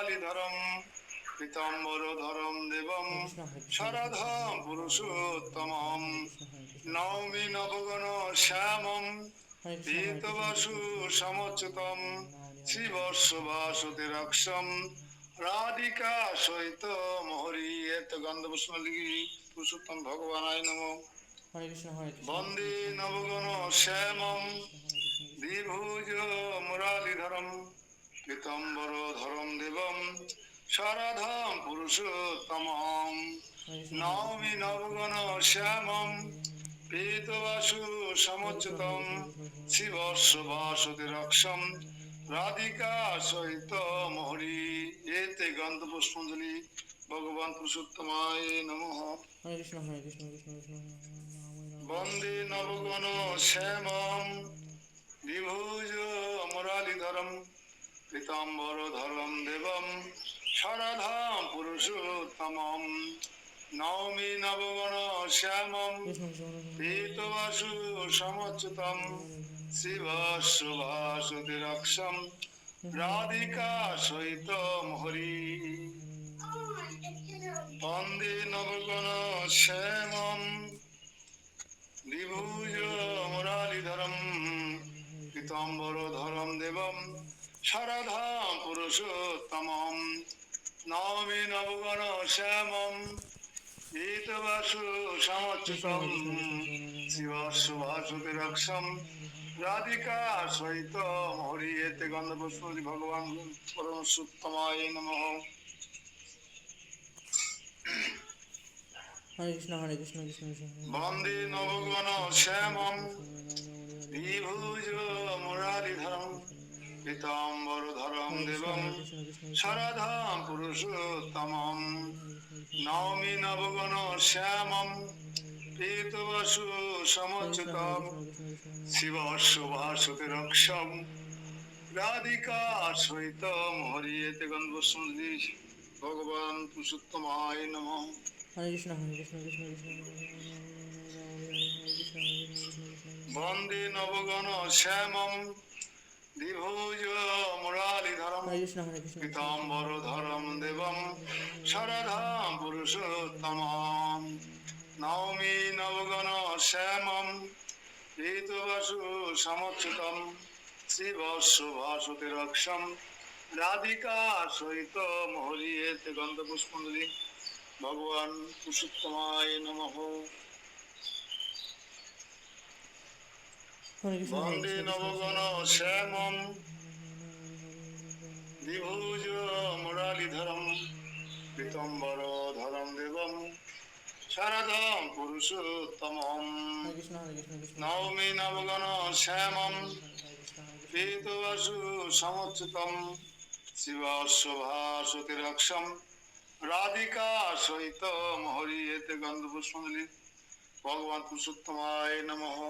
মুরালিধরম পীতাম্বরধরম দেবম শরধম পুরুষোত্তমম নৌমি নবগণ শ্যামম পীতবাসু সমচ্যুতম শিবস্বাসতিরক্ষম রাধিকা সহিত মোহরি এত গন্ধপুষ্পলিগি পুরুষোত্তম ভগবানায় নমঃ। বন্দে নবগণ শ্যামম দ্বিভুজ মুরালিধরম পীতাম্বরধরম দেবম শরধম পুরুষোত্তমম নৌমি নবগণ শ্যামম পীতবাসু সমচ্যুতম শিবস্বাসতিরক্ষম রাধিকা সহিত মোহরি এতে গন্ধপুষ্পাঞ্জলি ভগবান পুরুষোত্তমায় নমঃ। বন্দে নবগণ শ্যামম দ্বিভুজ মুরালিধরম পীতাম্বরধরম দেবম শরধম পুরুষোত্তমম নৌমি নবগণ শ্যামম পীতবাসু সমচ্যুতম শিবস্বাসতিরক্ষম রাধিকা সহিত মোহরি। বন্দে নবগণ শ্যামম দ্বিভুজ মুরালিধরম পীতাম্বরধরম দেবম শরধম পুরুষোত্তমম নৌমি নবগণ শ্যামম পীতবাসু সমচ্যুতম শিবস্বাসতিরক্ষম রাধিকা সহিত মোহরি এতে গন্ধপুষ্পাঞ্জলি ভগবান পুরুষোত্তমায় নমঃ। বন্দে নবগণ শ্যামম দ্বিভুজ মুরালিধরম পীতাম্বরধরম দেবম শরধম পুরুষোত্তমম নৌমি নবগণ শ্যামম পীতবাসু সমচ্যুতম শিবস্বাসতিরক্ষম রাধিকা সহিত মোহরি এতে গন্ধপুষ্পাঞ্জলি ভগবান পুরুষোত্তমায় নমঃ। বন্দে নবগণ শ্যামম দ্বিভুজ মুরালিধরম পীতাম্বরধরম দেবম শরধম পুরুষোত্তমম নৌমি নবগণ শ্যামম পীতবাসু সমচ্যুতম শিবস্বাসতিরক্ষম রাধিকা সহিত মোহরি এতে গন্ধপুষ্পাঞ্জলি ভগবান পুরুষোত্তমায় নমঃ। বন্দে নবগণ শ্যামম দ্বিভুজ মুরালিধরম পীতাম্বরধরম দেবম শরধম পুরুষোত্তমম নৌমি নবগণ শ্যামম পীতবাসু সমচ্যুতম শিবস্বাসতিরক্ষম রাধিকা সহিত মোহরি এতে গন্ধপুষ্পাঞ্জলি ভগবান পুরুষোত্তমায় নমঃ।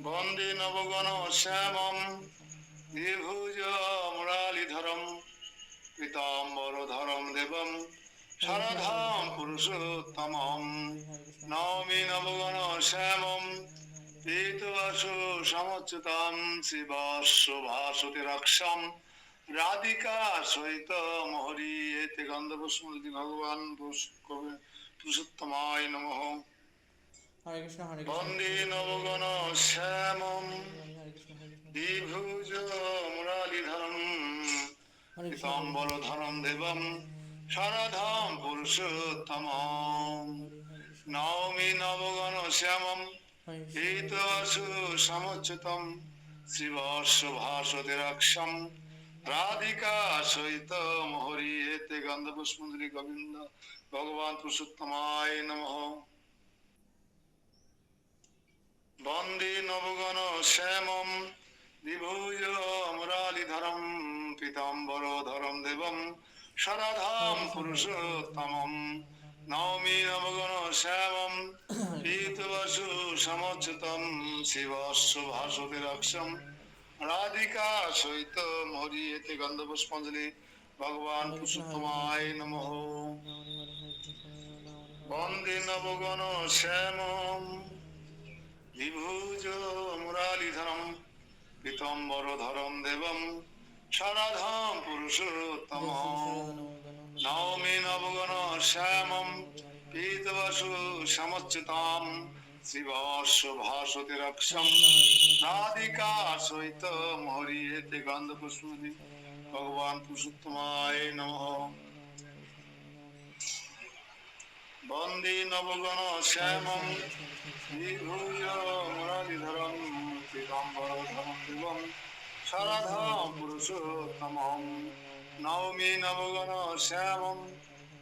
বন্দে নবগণ শ্যামম দ্বিভুজ মুরালিধরম পীতাম্বরধরম দেবম শরধম পুরুষোত্তমম নৌমি নবগণ শ্যামম পীতবাসু সমচ্যুতম শিবস্বাসতিরক্ষম রাধিকা সহিত মোহরি এতে গন্ধপুষ্পাঞ্জলি ভগবান পুরুষোত্তমায় নমঃ। বন্দে নবগণ শ্যামম দ্বিভুজ মুরালিধরম পীতাম্বরধরম দেবম শরধম পুরুষোত্তমম নৌমি নবগণ শ্যামম পীতবাসু সমচ্যুতম শিবস্বাসতিরক্ষম রাধিকা সহিত মোহরি এতে গন্ধপুষ্পাঞ্জলি গোবিন্দ ভগবান পুরুষোত্তমায় নমঃ। বন্দে নবগণ শ্যামম দ্বিভুজ মুরালিধরম পীতাম্বরধরম দেবম শরধম পুরুষোত্তমম নৌমি নবগণ শ্যামম পীতবাসু সমচ্যুতম শিবস্বাসতিরক্ষম রাধিকা সহিত মোহরি এতে গন্ধপুষ্পাঞ্জলি ভগবান পুরুষোত্তমায় নমঃ। বন্দে নবগণ শ্যামম দ্বিভুজ মুরালিধরম পীতাম্বরধরম দেবম সারাধাম পুরুষোত্তম নবমী নবগণ শ্যামম পীতবাসু সমচ্যুতাম শিবস্য ভাসতে রক্ষম রাধিকা সহিত মহরিয়েতে গন্ধ পুষ্পদি ভগবান পুরুষোত্তমায় নমঃ বন্দে নবগণ শ্যামম বিভূজ মুরারিধরম পীতাম্বরধরম দেবম সারাধাম পুরুষোত্তমম নবমী নবগণ শ্যামম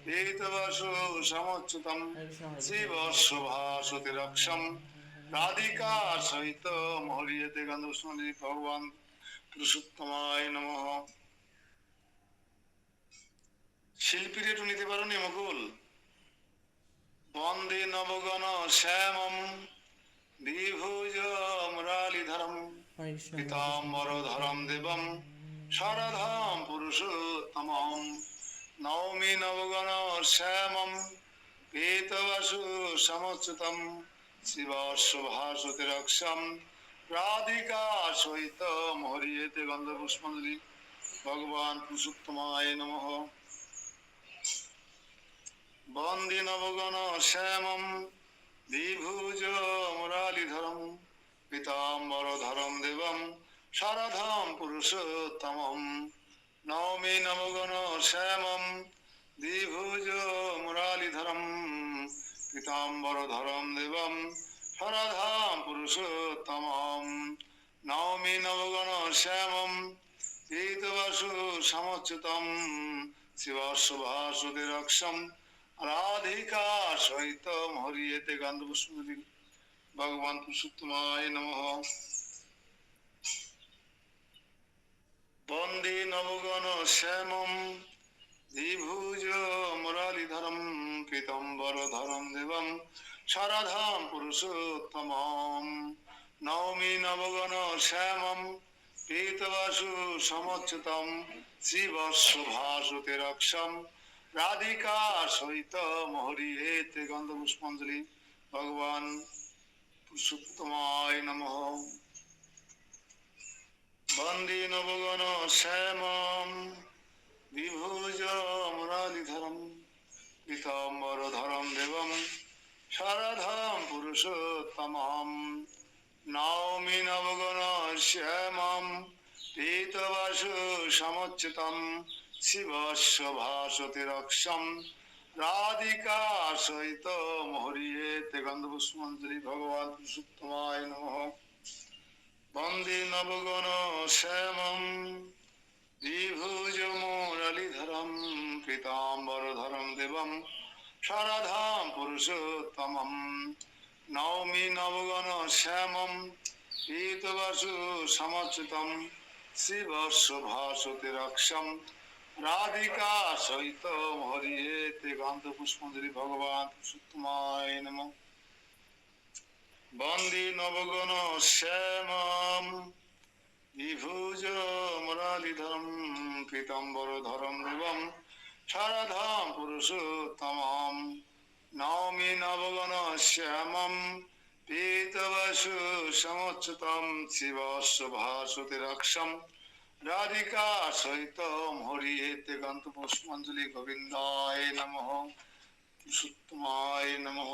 পীতবাসু সমচ্যুতম শিবস্য ভাসতে রক্ষম রাধিকা সহিত মহরিয়েতে গন্ধপুষ্পদি ভগবান পুরুষোত্তমায় নমঃ। শিল্পীর একটু নিতে পারো নি মুকুল? বন্দে নবগণ শ্যামম বিভুজ মুরালিধরম পীতাম্বরধরম দেবম সারাধাম পুরুষোত্তমম নবমী নবগণ শ্যামম পীতবাসু সমচ্যুতম শিবস্য ভাসতে রক্ষম রাধিকা সহিত মহরিয়েতে গন্ধপুষ্পাঞ্জলি ভগবান পুরুষোত্তমায় নমঃ। বন্দে নবগণ শ্যামম বিভুজ মুরালিধরম পীতাম্বরধরম দেবম সারাধাম পুরুষোত্তমম নবমী নবগণ শ্যামম বিভুজ মুরালিধরম পীতাম্বরধরম দেবম সারাধাম পুরুষোত্তমম নবমী নবগণ শ্যামম পীতবাসু সমচ্যুতম শিবস্য ভাসতে রক্ষম রাধিকা সহিত মহরিয়েতে গন্ধপুষ্পদি ভগবান পুরুষোত্তমায় নমঃ। বন্দে নবগণ শ্যামম বিভুজ মুরালিধরম পীতাম্বরধরম দেবম সারাধাম পুরুষোত্তমম নবমী নবগণ শ্যামম পীতবাসু সমচ্যুতম শিবস্য ভাসতে রক্ষম রাধিকা সহিত মহরিয়েতে গন্ধপুষ্পাঞ্জলি ভগবান পুরুষোত্তমায় নমঃ। বন্দে নবগণ শ্যামম বিভুজ মুরালিধরম পীতাম্বরধরম দেবম সারাধাম পুরুষোত্তমম নবমী নবগণ শ্যামম পীতবাসু সমচ্যুতম শিবস্য ভাসতে রক্ষম রাধিকা সহিত মহরিয়েতে গন্ধপুষ্পাঞ্জলি ভগবান পুরুষোত্তমায় নমঃ। বন্দে নবগণ শ্যামম বিভুজ মুরলীধরম পীতাম্বরধরম দেবম সারাধাম পুরুষোত্তমম নবমী নবগণ শ্যামম পীতবাসু সমচ্যুতম শিবস্য ভাসতে রক্ষম রাধিকা সহিত মহরিয়েতে গন্ধপুষ্পাঞ্জলি ভগবান পুরুষোত্তমায় নমঃ। বন্দে নবগণ শ্যামম বিভুজ মুরালিধরম পীতাম্বরধরম দেবম সারাধাম পুরুষোত্তমম নবমী নবগণ শ্যামম পীতবাসু সমচ্যুতম শিবস্য ভাসতে রক্ষম রাধিকা সহিত মহরিয়েতে গন্ধপুষ্পাঞ্জলি গোবিন্দায় নমঃ পুরুষোত্তমায় নমঃ।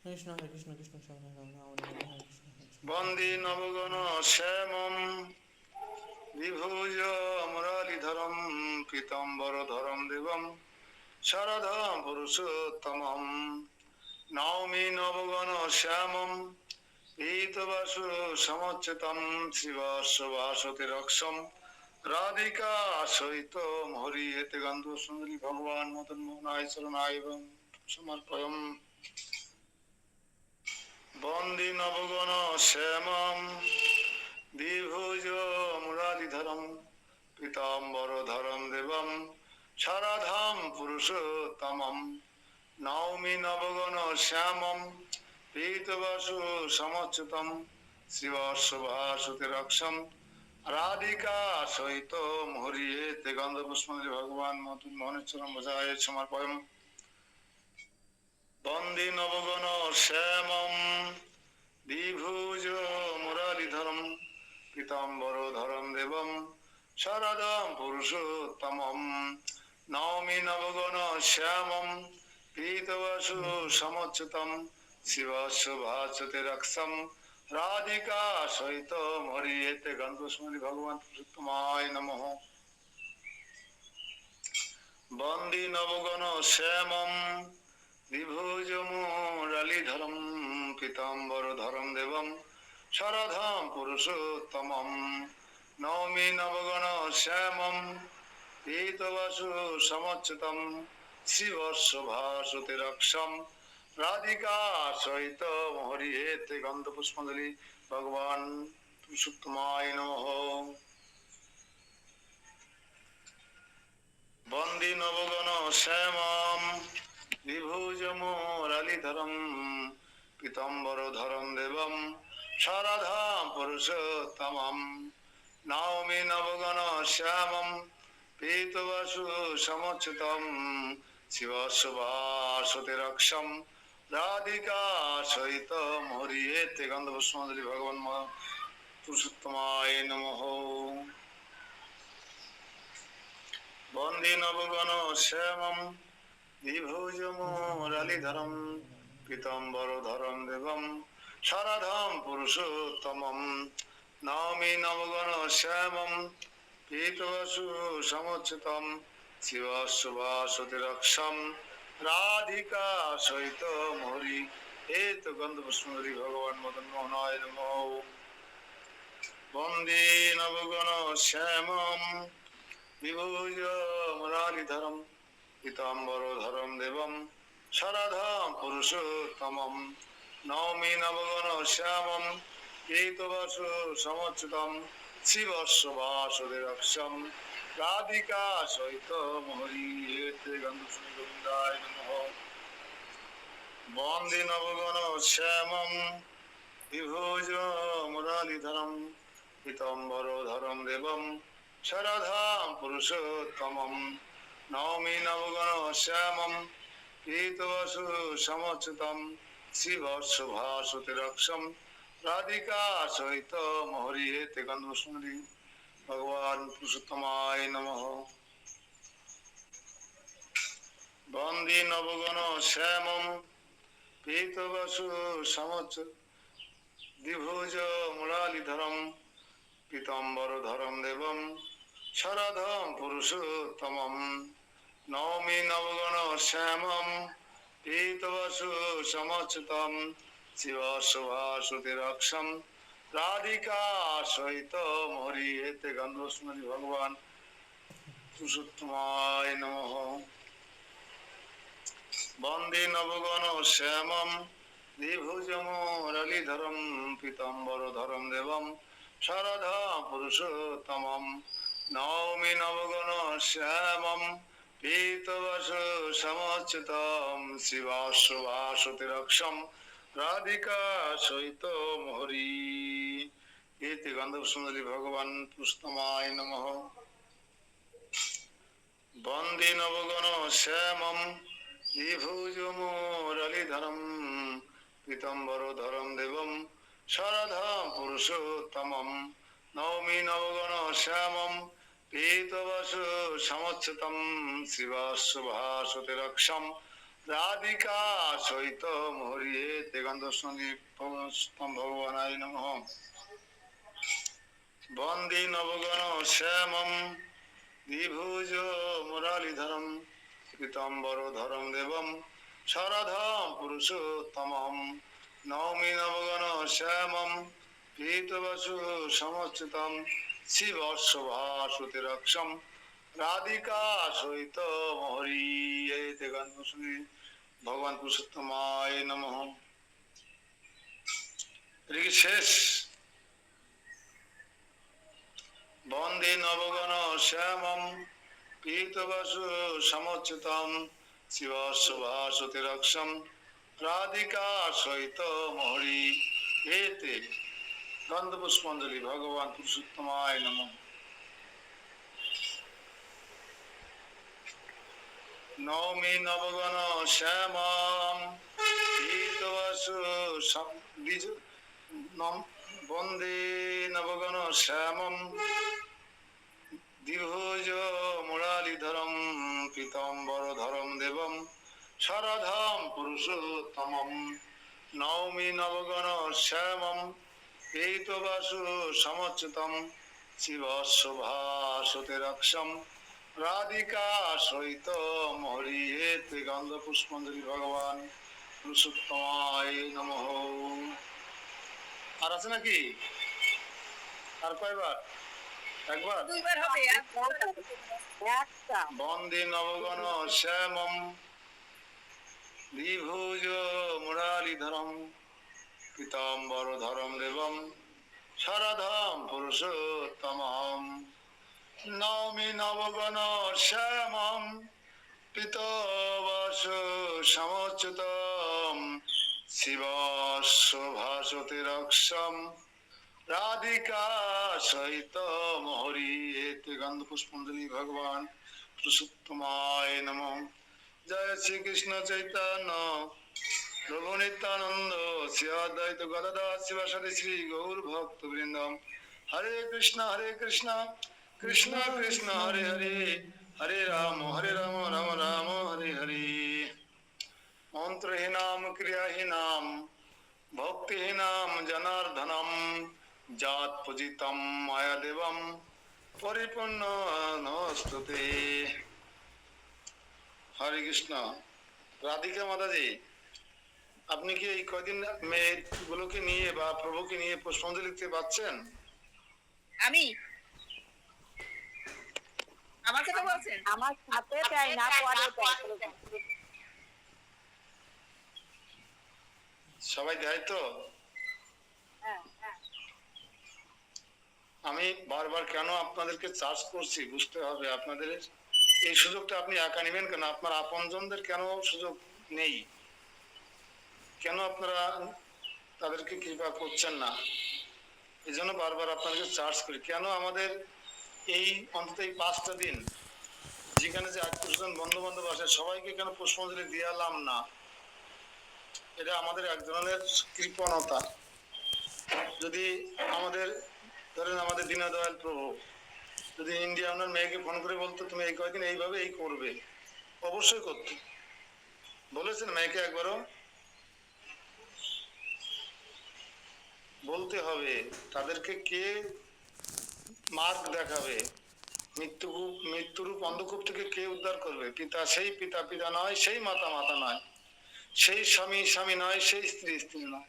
কৃষ্ণ হরে কৃষ্ণ কৃষ্ণ কৃষ্ণ হরে রাম রাম হরে হরে কৃষ্ণ হরে কৃষ্ণ। বন্দে নবগণ শ্যামম বিভুজ মুরালিধরম পীতাম্বরধরম দেবম সারাধাম পুরুষোত্তমম নবমী নবগণ শ্যামম পীতবাসু সমচ্যুতম শিবস্য ভাসতে রক্ষম রাধিকা সহিত মহরিয়েতে গন্ধপুষ্পাঞ্জলি ভগবান মদন মোহনায় চরণায় সমর্পয়ম। বন্দে নবগণ শ্যামম বিভুজ মুরালিধরম পীতাম্বরধরম দেবম সারাধাম পুরুষোত্তমম নবমী নবগণ শ্যামম পীতবাসু সমচ্যুতম শিবস্য ভাসতে রক্ষম রাধিকা সহিত মহরিয়েতে গন্ধপুষ্পাঞ্জলি ভগবান মদন মোহনের চরণ ভজায় সমর্পয়ম। বন্দে নবগণ শ্যামম দ্বিভুজ মুরালিধরম পীতাম্বরধরম দেবম শরদম পুরুষোত্তমম নওমি নবগণ শ্যামম পীতবসু সমচ্যুতম শিবস্য ভাসতে রক্ষম রাধিকা সহিত হরিয়েতে গন্ধস্মরি ভগবান পুরুষোত্তমায় নমঃ বন্দে নবগণ শ্যামম বিভুজ মুরলীধরম পীতাম্বরধরম দেবম শরধম পুরুষোত্তমম নওমি নবগণ শ্যামম পীতবসু সমচ্যুতম শিবস্য ভাসতে রক্ষম রাধিকা সহিত হরিয়েতে গন্ধ পুষ্পাঞ্জলি ভগবান পুরুষোত্তমায় নমঃ বন্দে নবগণ শ্যামম বিভুজ মুরলীধরম পীতাম্বরধরম দেবম শরধম পুরুষোত্তমম নওমি নবগণ শ্যামম পীতবসু সমচ্যুতম শিবস্য ভাসতে রক্ষম রাধিকা সহিত হরিয়েতে গন্ধ পুষ্পাঞ্জলি ভগবান পুরুষোত্তমায় নমঃ বন্দে নবগণ শ্যামম বিভুজ মুরলীধরম পীতাম্বরধরম দেবম শরধম পুরুষোত্তমম নওমি নবগণ শ্যামম পীতবসু সমচ্যুতম শিবস্য ভাসতে রক্ষম রাধিকা সহিত হরি এত গন্ধ পুষ্পাঞ্জলি ভগবান মদন মোহনায় নমঃ বন্দে নবগণ শ্যামম বিভুজ মুরালিধরম পীতাম্বরধরম দেবম শরধম পুরুষোত্তমম নওমি নবগণ শ্যামম পীতবসু সমচ্যুতম শিবস্য ভাসতে রক্ষম রাধিকা সহিত হরিয়েতে গন্ধস্মরি গোবিন্দায় নমঃ বন্দে নবগণ শ্যামম বিভুজ মুরলীধরম পীতাম্বরধরম দেবম শরধম পুরুষোত্তমম নওমি নবগণ শ্যামম পীতবসু সমচ্যুতম শিবস্য ভাসতে রক্ষম রাধিকা সহিত হরিয়েতে গন্ধস্মরি ভগবান পুরুষোত্তমায় নমঃ বন্দে নবগণ শ্যামম পীতবসু সমচ্যুত দ্বিভুজ মুরলীধরম পীতাম্বরধরম দেবম শরধম পুরুষোত্তমম নওমি নবগণ শ্যামম পীতবসু সমচ্যুতম শিবস্য ভাসতে রক্ষম রাধিকা সহিত হরিয়েতে গন্ধস্মরি ভগবান পুরুষোত্তমায় নমঃ বন্দে নবগণ শ্যামম দ্বিভুজ মুরলীধরম পীতাম্বরধরম দেবম শরধম পুরুষোত্তমম নওমি নবগণ শ্যামম পীতবসু সমচ্যুতম শিবস্য ভাসতে রক্ষম রাধিকা সহিত হরি এতে গন্ধপুষ্পাঞ্জলি ভগবান পুরুষোত্তমায় নমঃ বন্দে নবগণ শ্যামম বিভুজ মুরলীধরম পীতাম্বরধরম দেবম শরধম পুরুষোত্তমম নওমি নবগণ শ্যামম পীতবসু সমচ্যুতম শিবস্য ভাসতে রক্ষম রাধিকা সহিত হরিয়েতে গন্ধস্মরি ভগবানায় নমঃ বন্দে নবগণ শ্যামম দ্বিভুজ মুরলীধরম পীতাম্বরধরম দেবম শরধম পুরুষোত্তমম নওমি নবগণ শ্যামম পীতবসু সমচ্যুতম শিবস্য ভাসতে রক্ষম রাধিকা সহিত হরিয়েতে গন্ধস্মরি ভগবান পুরুষোত্তমায় নমঃ শেষ বন্দে নবগণ শ্যামম পীতবসু সমচ্যুতম শিবস্য ভাসতে রক্ষম রাধিকা সহিত হরি এতে গন্ধপুষ্পাঞ্জলি ভগবান পুরুষোত্তমায় নমঃ নওমি নবগণ শ্যামম পীতবসু বন্দে নবগণ শ্যামম দ্বিভুজ মুরালিধরম পীতাম্বরধরম দেবম শরধম পুরুষোত্তমম নৌমি নবগণ শ্যামম পীতবাসু সমচ্যুতম শিবশোভাসতে রক্ষম রাধিকা সহিত হরিহেত গন্ধ পুষ্পঞ্জলি ভগবান পুরুষোত্তমায় নমঃ। আর আছে নাকি? আর কয়বার? একবার। দুইবার হবে একটা। বন্দে নবগণ শ্যামম দ্বিভুজ মুরালিধরম পীতাম্বরধরম দেবম শরধম পুরুষোত্তমম নৌমি নবগণ শ্যামম পীতবাসু সমচ্যুতম শিবশোভাসতে রক্ষম রাধিকা সহিত হরিহেত গন্ধ পুষ্পঞ্জলি ভগবান পুরুষোত্তমায় নমঃ। জয় শ্রীকৃষ্ণ চৈতন্য প্রভু নিত্যানন্দ শ্রী অদ্বৈত গদাধর শিবাসাদি শ্রী গৌর ভক্ত বৃন্দম। হরে কৃষ্ণ কৃষ্ণ কৃষ্ণ হরে হরে হরে রাম রাম রাম হরে হরে। মন্ত্রহীনাম ক্রিয়াহীনাম ভক্তিহীনাম জনার্দনম জাত পূজিতম মায়া দেবম পরিপূর্ণ নমস্তুতে। হরে কৃষ্ণ। রাধিকা মাতাজি, আপনি কি এই কদিন মেয়েগুলোকে নিয়ে বা প্রভুকে নিয়ে পুষ্পাঞ্জলি দিতে পারছেন? আমি আমার কথা বলছেন? আমার সাথে দেয় না, পরে দেয়। সবাই দেয় তো? আমি বারবার কেন আপনাদেরকে চার্জ করছি বুঝতে হবে। আপনাদের এই সুযোগটা আপনি একা নেবেন কেন? আপনার আপনজনদের কেন সুযোগ নেই? কেন আপনারা তাদেরকে কৃপা করছেন না? এই জন্য বারবার আপনাদেরকে চার্জ করি। কেন আমাদের এই অন্তত এই 5টা দিন যেখানে যে 8-10 জন বন্ধু বান্ধব আসে সবাইকে কেন পুষ্পাঞ্জলি দিয়ালাম না? এটা আমাদের এক ধরনের কৃপণতা। যদি আমাদের ধরেন আমাদের দীনদয়াল প্রভু যদি ইন্ডিয়া ওনার মেয়েকে ফোন করে বলতো তুমি এই কয়েকদিন এইভাবে এই করবে, অবশ্যই করতো। বলেছেন মেয়েকে একবারও? বলতে হবে। তাদেরকে কে মার্গ দেখাবে? মৃত্যুরূপ অন্ধকূপ থেকে কে উদ্ধার করবে? পিতা সেই পিতা পিতা নয়, সেই মাতা মাতা নয়, সেই স্বামী স্বামী নয়, সেই স্ত্রী স্ত্রী নয়,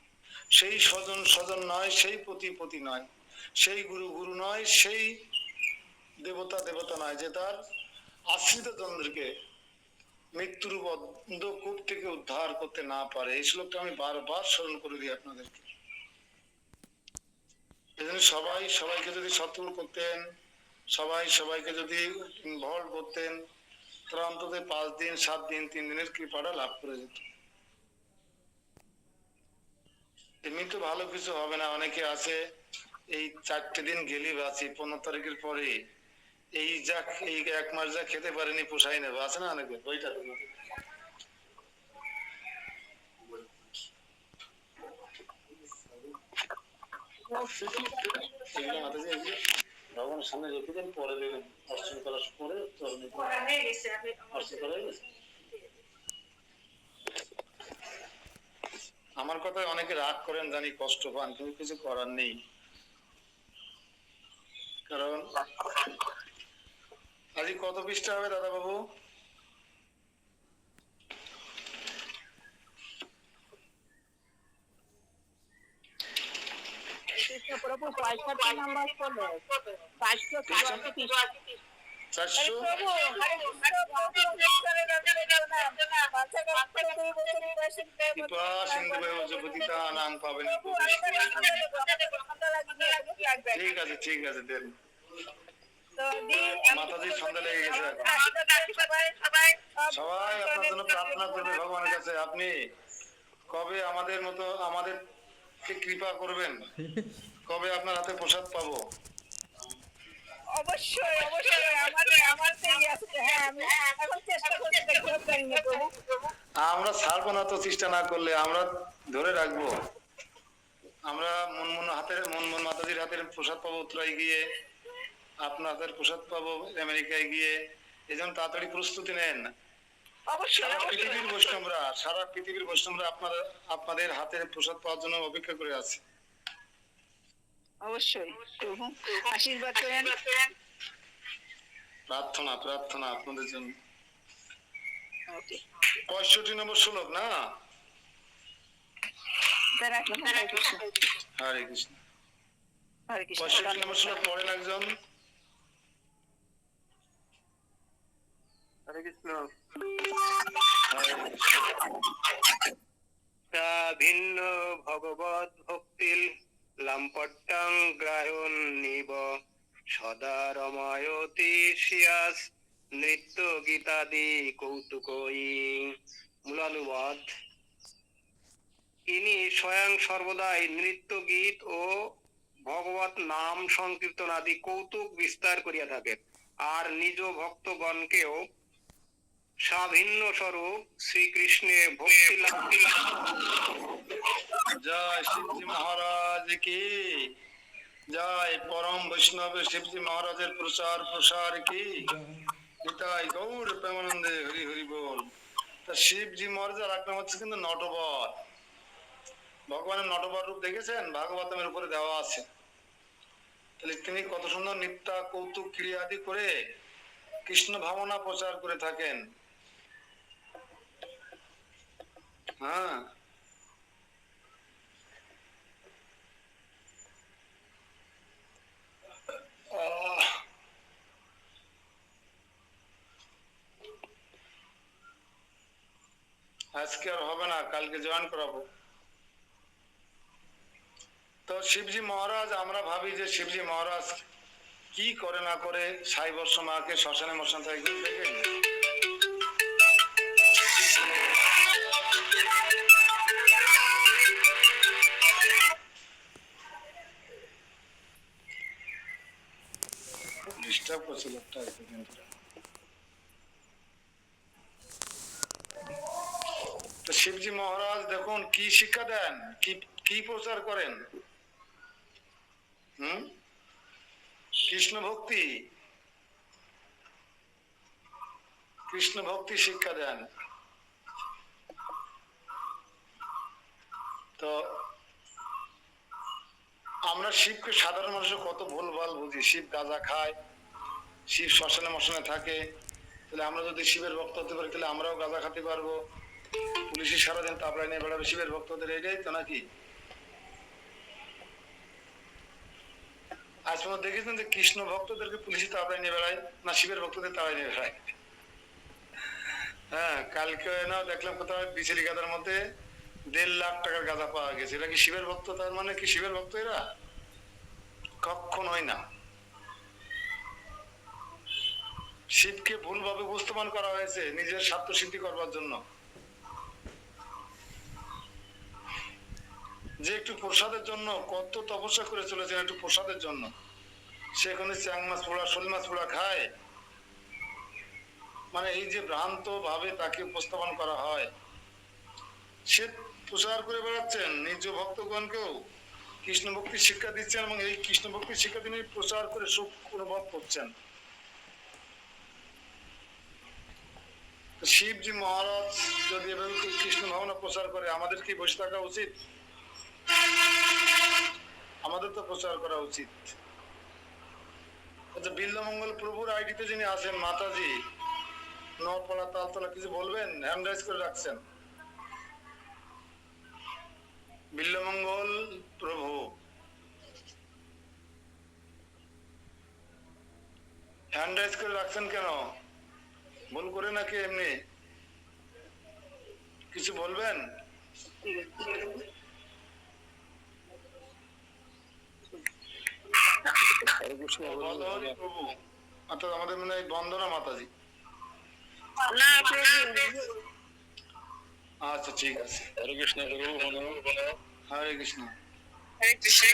সেই স্বজন স্বজন নয়, সেই পতি পতি নয়, সেই গুরু গুরু নয়, সেই দেবতা দেবতা নয়, যে তার আশ্রিত জনদেরকে মৃত্যুরূপ অন্ধকূপ থেকে উদ্ধার করতে না পারে। এই শ্লোকটা আমি বারবার স্মরণ করে দিই আপনাদেরকে। এজন্য সবাই সবাইকে যদি সতর্ক করতেন, সবাই সবাইকে যদি ইনভলভ করতেন, তারা অন্তত 5 দিন 7 দিন 3 দিনের কৃপাটা লাভ করে যেত। এমনি তো ভালো কিছু হবে না। অনেকে আছে এই 4টে দিন গেলি বাঁচি, 15 তারিখের পরে এই যা এই 1 মাস যা খেতে পারেনি পোষাই নেবে, আছে না অনেকে? ওইটা ভগবানের সামনে রেখে দেন, পরে দেবেন। অর্চন করার পরে আমার কথায় অনেকে রাগ করেন জানি, কষ্ট পান, কিন্তু কিছু করার নেই। কারণ আজ কত পৃষ্ঠা হবে দাদা বাবু? প্রভু 65 নাম্বার করবে, 400 ঠিক আছে ঠিক আছে দেন। মাতাজির সন্ধ্যা লেগে গেছে। সবাই আপনার জন্য প্রার্থনা করবে ভগবানের কাছে। আপনি কবে আমাদের মতো আমাদেরকে কৃপা করবেন? কবে আপনার হাতে প্রসাদ পাবো? অবশ্যই অবশ্যই আমার সেই আছে। হ্যাঁ, আমি এখন চেষ্টা করছি, দেখতে পারি না প্রভু। আমরা ছাড়বো না তো, চেষ্টা না করলে আমরা ধরে রাখবো। আমরা হাতের মনমোহন মাতাজির হাতের প্রসাদ পাবো উত্তরায় গিয়ে, আপনাদের প্রসাদ পাবো আমেরিকায় গিয়ে, এই জন্য তাড়াতাড়ি প্রস্তুতি নেন। অবশ্যই সারা অবশ্যই পৃথিবীর বৈষ্ণবরা আপনাদের হাতের প্রসাদ পাওয়ার জন্য অপেক্ষা করে আছে। অবশ্যই প্রভু আশীর্বাদ করেন। প্রার্থনা প্রার্থনা আপনাদের জন্য। ওকে 65 নম্বর শ্লোক না? রাখলাম। হরে কৃষ্ণ। হরে কৃষ্ণ। হরে কৃষ্ণ। 65 নম্বর শ্লোক পড়েন একজন। হরে কৃষ্ণ। হরে কৃষ্ণ। ভিন্ন ভগবত ভক্তিল লাম্পট্টাং গ্রাহণ নিব সদা রমায়তি শিয়াস নৃত্য গীতাদি কৌতুকই। মূলানুবাদ: ইনি স্বয়ং সর্বদাই নৃত্য গীত ও ভগবত নাম সংকীর্তন আদি কৌতুক বিস্তার করিয়া থাকেন, আর নিজ ভক্তগণকেও সাভিন্ন স্বরূপ শ্রীকৃষ্ণে ভক্তি লাভ। জয় শিবজি মহারাজ কি জয়। পরম বৈষ্ণব শিবজি মহারাজের প্রসার কি নিতাই গৌর প্রেমানন্দে হরি হরি বল। তা শিবজি মহারাজের এক নাম হচ্ছে কিন্তু নটবর। ভগবানের নটবর রূপ দেখেছেন? ভাগবতমের উপরে দেওয়া আছে। তাহলে তিনি কত সুন্দর নিত্যা কৌতুক ক্রিয়া আদি করে কৃষ্ণ ভাবনা প্রচার করে থাকেন। হ্যাঁ, আজকে আর হবে না, কালকে জয়েন করাবো। তো শিবজি মহারাজ, আমরা ভাবি যে শিবজি মহারাজ কি করে না করে সাই বর্ষ মাকে শ্মশানে মশান থেকে দেখেন। ডিস্টার্ব করছে লোকটা এতদিন ধরে। তো শিবজি মহারাজ দেখুন কি শিক্ষা দেন, কি প্রচার করেন। কৃষ্ণ ভক্তি শিক্ষা দেন। তো আমরা শিবকে সাধারণ মানুষের কত ভুলভাল বুঝি। শিব গাঁজা খায়, শিব শ্মশানে মশানে থাকে। তাহলে আমরা যদি শিবের ভক্ত হতে পারি তাহলে আমরাও গাঁজা খেতে পারবো। পুলিশি সারাদিন তাপড়ায় নিয়ে বেড়াবে শিবের ভক্তদের, এটাই তো নাকি? আজ পর্যন্ত দেখেছেন যে কৃষ্ণ ভক্তদেরকে পুলিশি তাপড়ায় নিয়ে বেড়ায় না শিবের ভক্তদের তাড়ায় নিয়ে বেড়ায়? হ্যাঁ, কালকে না দেখলাম কোথাও বিচেলি গাদার মধ্যে 1.5 লাখ টাকার গাঁজা পাওয়া গেছে। এটা কি শিবের ভক্ত? তার মানে কি শিবের ভক্ত এরা? কখনোই না। শিবকে ভুলভাবে উপস্থাপন করা হয়েছে নিজের স্বার্থ সিদ্ধি করবার জন্য। যে একটু প্রসাদের জন্য কত তপস্যা করে চলেছেন, একটু প্রসাদের জন্য সেখানে চ্যাং মাছ পোড়া, শোল মাছ পোড়া খায়। মানে এই যে ভ্রান্ত ভাবে তাকে উপস্থাপন করা হয়, সে প্রচার করে বেড়াচ্ছেন নিজ ভক্তগণকেও কৃষ্ণ ভক্তির শিক্ষা দিচ্ছেন, এবং এই কৃষ্ণ ভক্তির শিক্ষা তিনি প্রচার করে সুখ অনুভব করছেন। শিবজি মহারাজ যদি এভাবে কৃষ্ণ ভাবনা প্রচার করে, আমাদের কি বসে থাকা উচিত? আমাদের তো প্রচার করা উচিত। আচ্ছা, বিল্লমঙ্গল প্রভুর আইডিতে যিনি আছেন মাতাজি, নপাড়া তালতলা, কিছু বলবেন? হ্যান্ড রাইজ করে রাখছেন। বিল্লমঙ্গল প্রভু হ্যান্ড রাইজ করে রাখছেন কেন? ভুল করে নাকি এমনি? কিছু বলবেন? প্রভু অর্থাৎ আমাদের মনে হয় বন্দনা মাতাজি। না প্রভু। আচ্ছা ঠিক আছে। হরে কৃষ্ণ। হরে কৃষ্ণ। হরে কৃষ্ণ।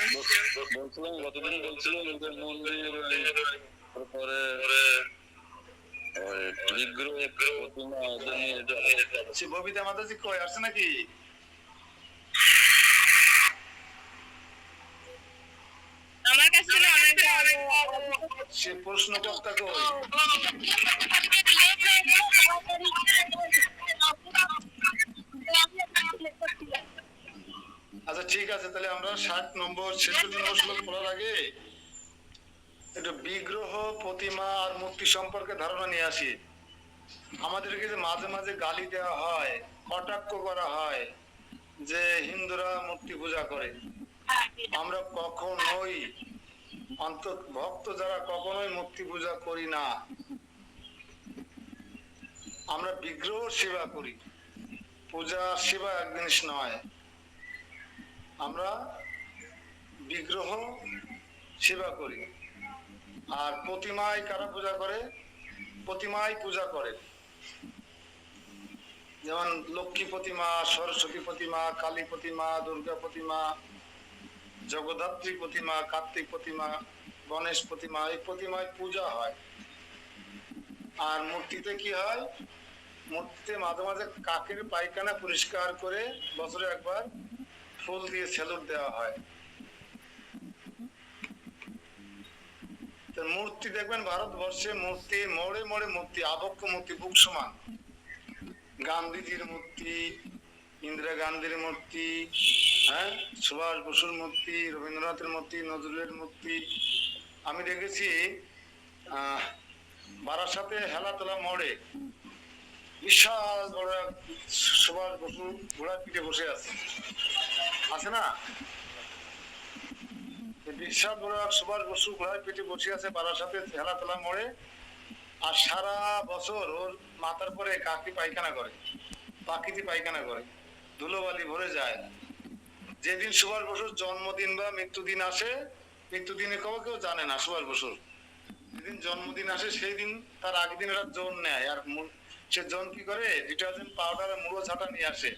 বলছিলাম গতদিন বলছিলেন ওদের মন্দির তারপরে বিগ্রহ প্রতিমা ববিতা মাতাজি কই আসছে নাকি? আসছিল অনেকে আগে সে প্রশ্নকর্তা কই? আচ্ছা ঠিক আছে, তাহলে আমরা 60 নম্বর 66 নম্বর শ্লোক পড়ার আগে একটু বিগ্রহ, প্রতিমা আর মূর্তি সম্পর্কে ধারণা নিয়ে আসি। আমাদেরকে যে মাঝে মাঝে গালি দেওয়া হয়, কটাক্ষ করা হয় যে হিন্দুরা মূর্তি পূজা করে, আমরা কখনোই ভক্ত যারা কখনোই মূর্তি পূজা করি না। আমরা বিগ্রহ সেবা করি, পূজা সেবা এক জিনিস নয়। আমরা বিগ্রহ সেবা করি। আর প্রতিমায় কারা পূজা করে? প্রতিমায় পূজা করে, যেমন লক্ষ্মী প্রতিমা, সরস্বতী প্রতিমা, কালী প্রতিমা, দুর্গা প্রতিমা, জগদ্ধাত্রী প্রতিমা, কার্তিক প্রতিমা, গণেশ প্রতিমা, এই প্রতিমায় পূজা হয়। আর মূর্তিতে কি হয়? মূর্তিতে মাঝে মাঝে কাকের পায়খানা পরিষ্কার করে বছরে একবার ফুল দিয়ে সেলুট দেওয়া হয়। মূর্তি দেখবেন ভারতবর্ষে মূর্তি মোড়ে মোড়ে মূর্তি, আবক্ষ মূর্তি বুক সমান। গান্ধীজির মূর্তি, ইন্দিরা গান্ধীর মূর্তি, হ্যাঁ, সুভাষ বসুর মূর্তি, রবীন্দ্রনাথের মূর্তি, নজরুলের মূর্তি। আমি দেখেছি বারাসাতে হেলাতলা মোড়ে বিশাল বড় এক সুভাষ বসু ঘোড়ার পিঠে বসে আছে না? বিশাল বড় এক সুভাষ বসু ঘোড়ার পিঠে বসে আছে বারাসাতে হেলাতলা মোড়ে। আর সারা বছর ওর মাথার পরে কাকি পায়খানা করে, পাখিতে পায়খানা করে, ধুলোবালি ভরে যায়। যেদিন সুভাষ বসুর জন্মদিন বা মৃত্যুদিন আসে, মৃত্যুদিনে কেউ জানে না সুভাষ বসুর, যেদিন জন্মদিন আসে সেই দিন তার আগের দিন এরা জন নেয়। আর সে জন কি করে? ডিটারজেন্ট পাউডার আর মুড়ো ঝাঁটা নিয়ে আসে,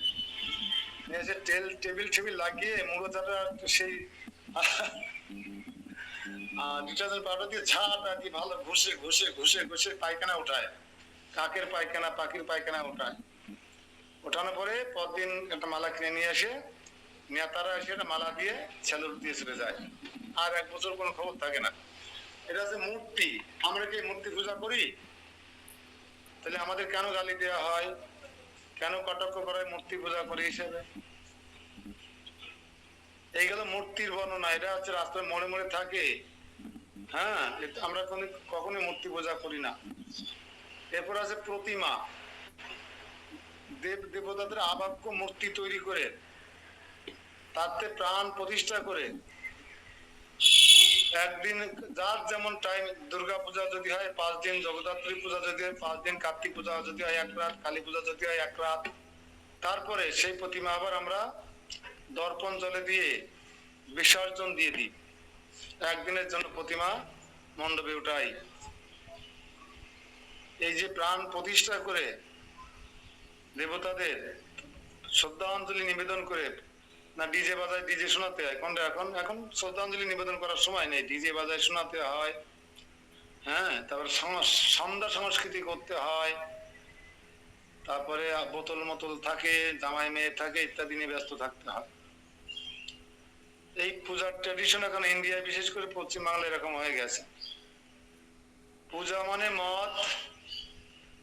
নিয়ে এসে টেবিল লাগিয়ে মুড়ো ঝাঁটা সেই ডিটারজেন্ট পাউডার দিয়ে ঝাঁটা দিয়ে ভালো ঘষে ঘষে ঘষে ঘষে পায়খানা ওঠায়, কাকের পায়খানা, পাখির পায়খানা ওঠায়। ওঠানোর পরে পরদিন একটা মালা কিনে নিয়ে আসে, নেতারা এসে একটা মালা দিয়ে সেলুট দিয়ে চলে যায়। আর এক বছর কোনো খবর থাকে না। এটা হচ্ছে মূর্তি। আমরা কি মূর্তি পূজা করি? তাহলে আমাদের কেন গালি দেওয়া হয়, কেন কটাক্ষ করা হয় মূর্তি পূজা করি হিসেবে? এই গেল মূর্তির বর্ণনা। এটা হচ্ছে রাস্তায় মোড়ে মোড়ে থাকে, হ্যাঁ, আমরা কখনোই মূর্তি পূজা করি না। এরপর আছে প্রতিমা। দেবতাদের আবাক্য মূর্তি তৈরি করে তাতে প্রাণ প্রতিষ্ঠা করে একদিন যার যেমন টাইম, দুর্গা পূজা যদি হয় 5 দিন, জগদ্ধাত্রী পূজা যদি হয় 5 দিন, কার্তিক পূজা যদি হয় 1 রাত, কালী পূজা যদি হয় 1 রাত, তারপরে সেই প্রতিমা আবার আমরা দর্পণ জলে দিয়ে বিসর্জন দিয়ে দিই। একদিনের জন্য প্রতিমা মণ্ডপে উঠাই। এই যে প্রাণ প্রতিষ্ঠা করে দেবতাদের শ্রদ্ধাঞ্জলি নিবেদন করে, না ডিজে বাজায় ডিজে শোনাতে হয়? কোনটা? এখন শ্রদ্ধাঞ্জলি নিবেদন করার সময় নেই, ডিজে বাজায় শোনাতে হয়, হ্যাঁ। তারপরে সন্ধ্যা সংস্কৃতি করতে হয়, তারপরে বোতল মতল থাকে, জামাই মেয়ে থাকে, ইত্যাদি নিয়ে ব্যস্ত থাকতে হয়। এই পূজার ট্র্যাডিশন এখন ইন্ডিয়ায়, বিশেষ করে পশ্চিম বাংলায় এরকম হয়ে গেছে। পূজা মানে মদ,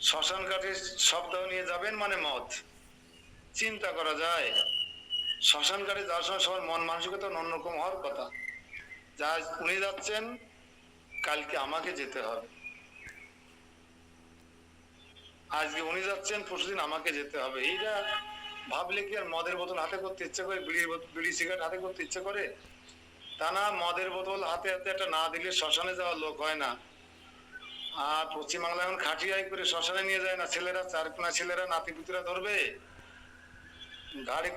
শ্মশান ঘাটে শব্দ নিয়ে যাবেন মানে মদ। চিন্তা করা যায়? শ্মশান ঘাটে যাওয়ার সময় সবার মন মানসিকতা অন্যরকম হওয়ার কথা। যা উনি যাচ্ছেন, কালকে আমাকে যেতে হবে। আজকে উনি যাচ্ছেন, পরশুদিন আমাকে যেতে হবে। এইটা ভাবলে কি আর মদের বোতল হাতে করতে ইচ্ছে করে, বিড়ি সিগারেট হাতে করতে ইচ্ছে করে? তা না, মদের বোতল হাতে হাতে একটা না দিলে শ্মশানে যাওয়ার লোক হয় না। আর পশ্চিমবাংলা এখন খাটিয়াই করে শ্মশানে নিয়ে যায় না ছেলেরা, চারকোনা ছেলেরা নাতিপুতিরা ধরবে গাড়ি।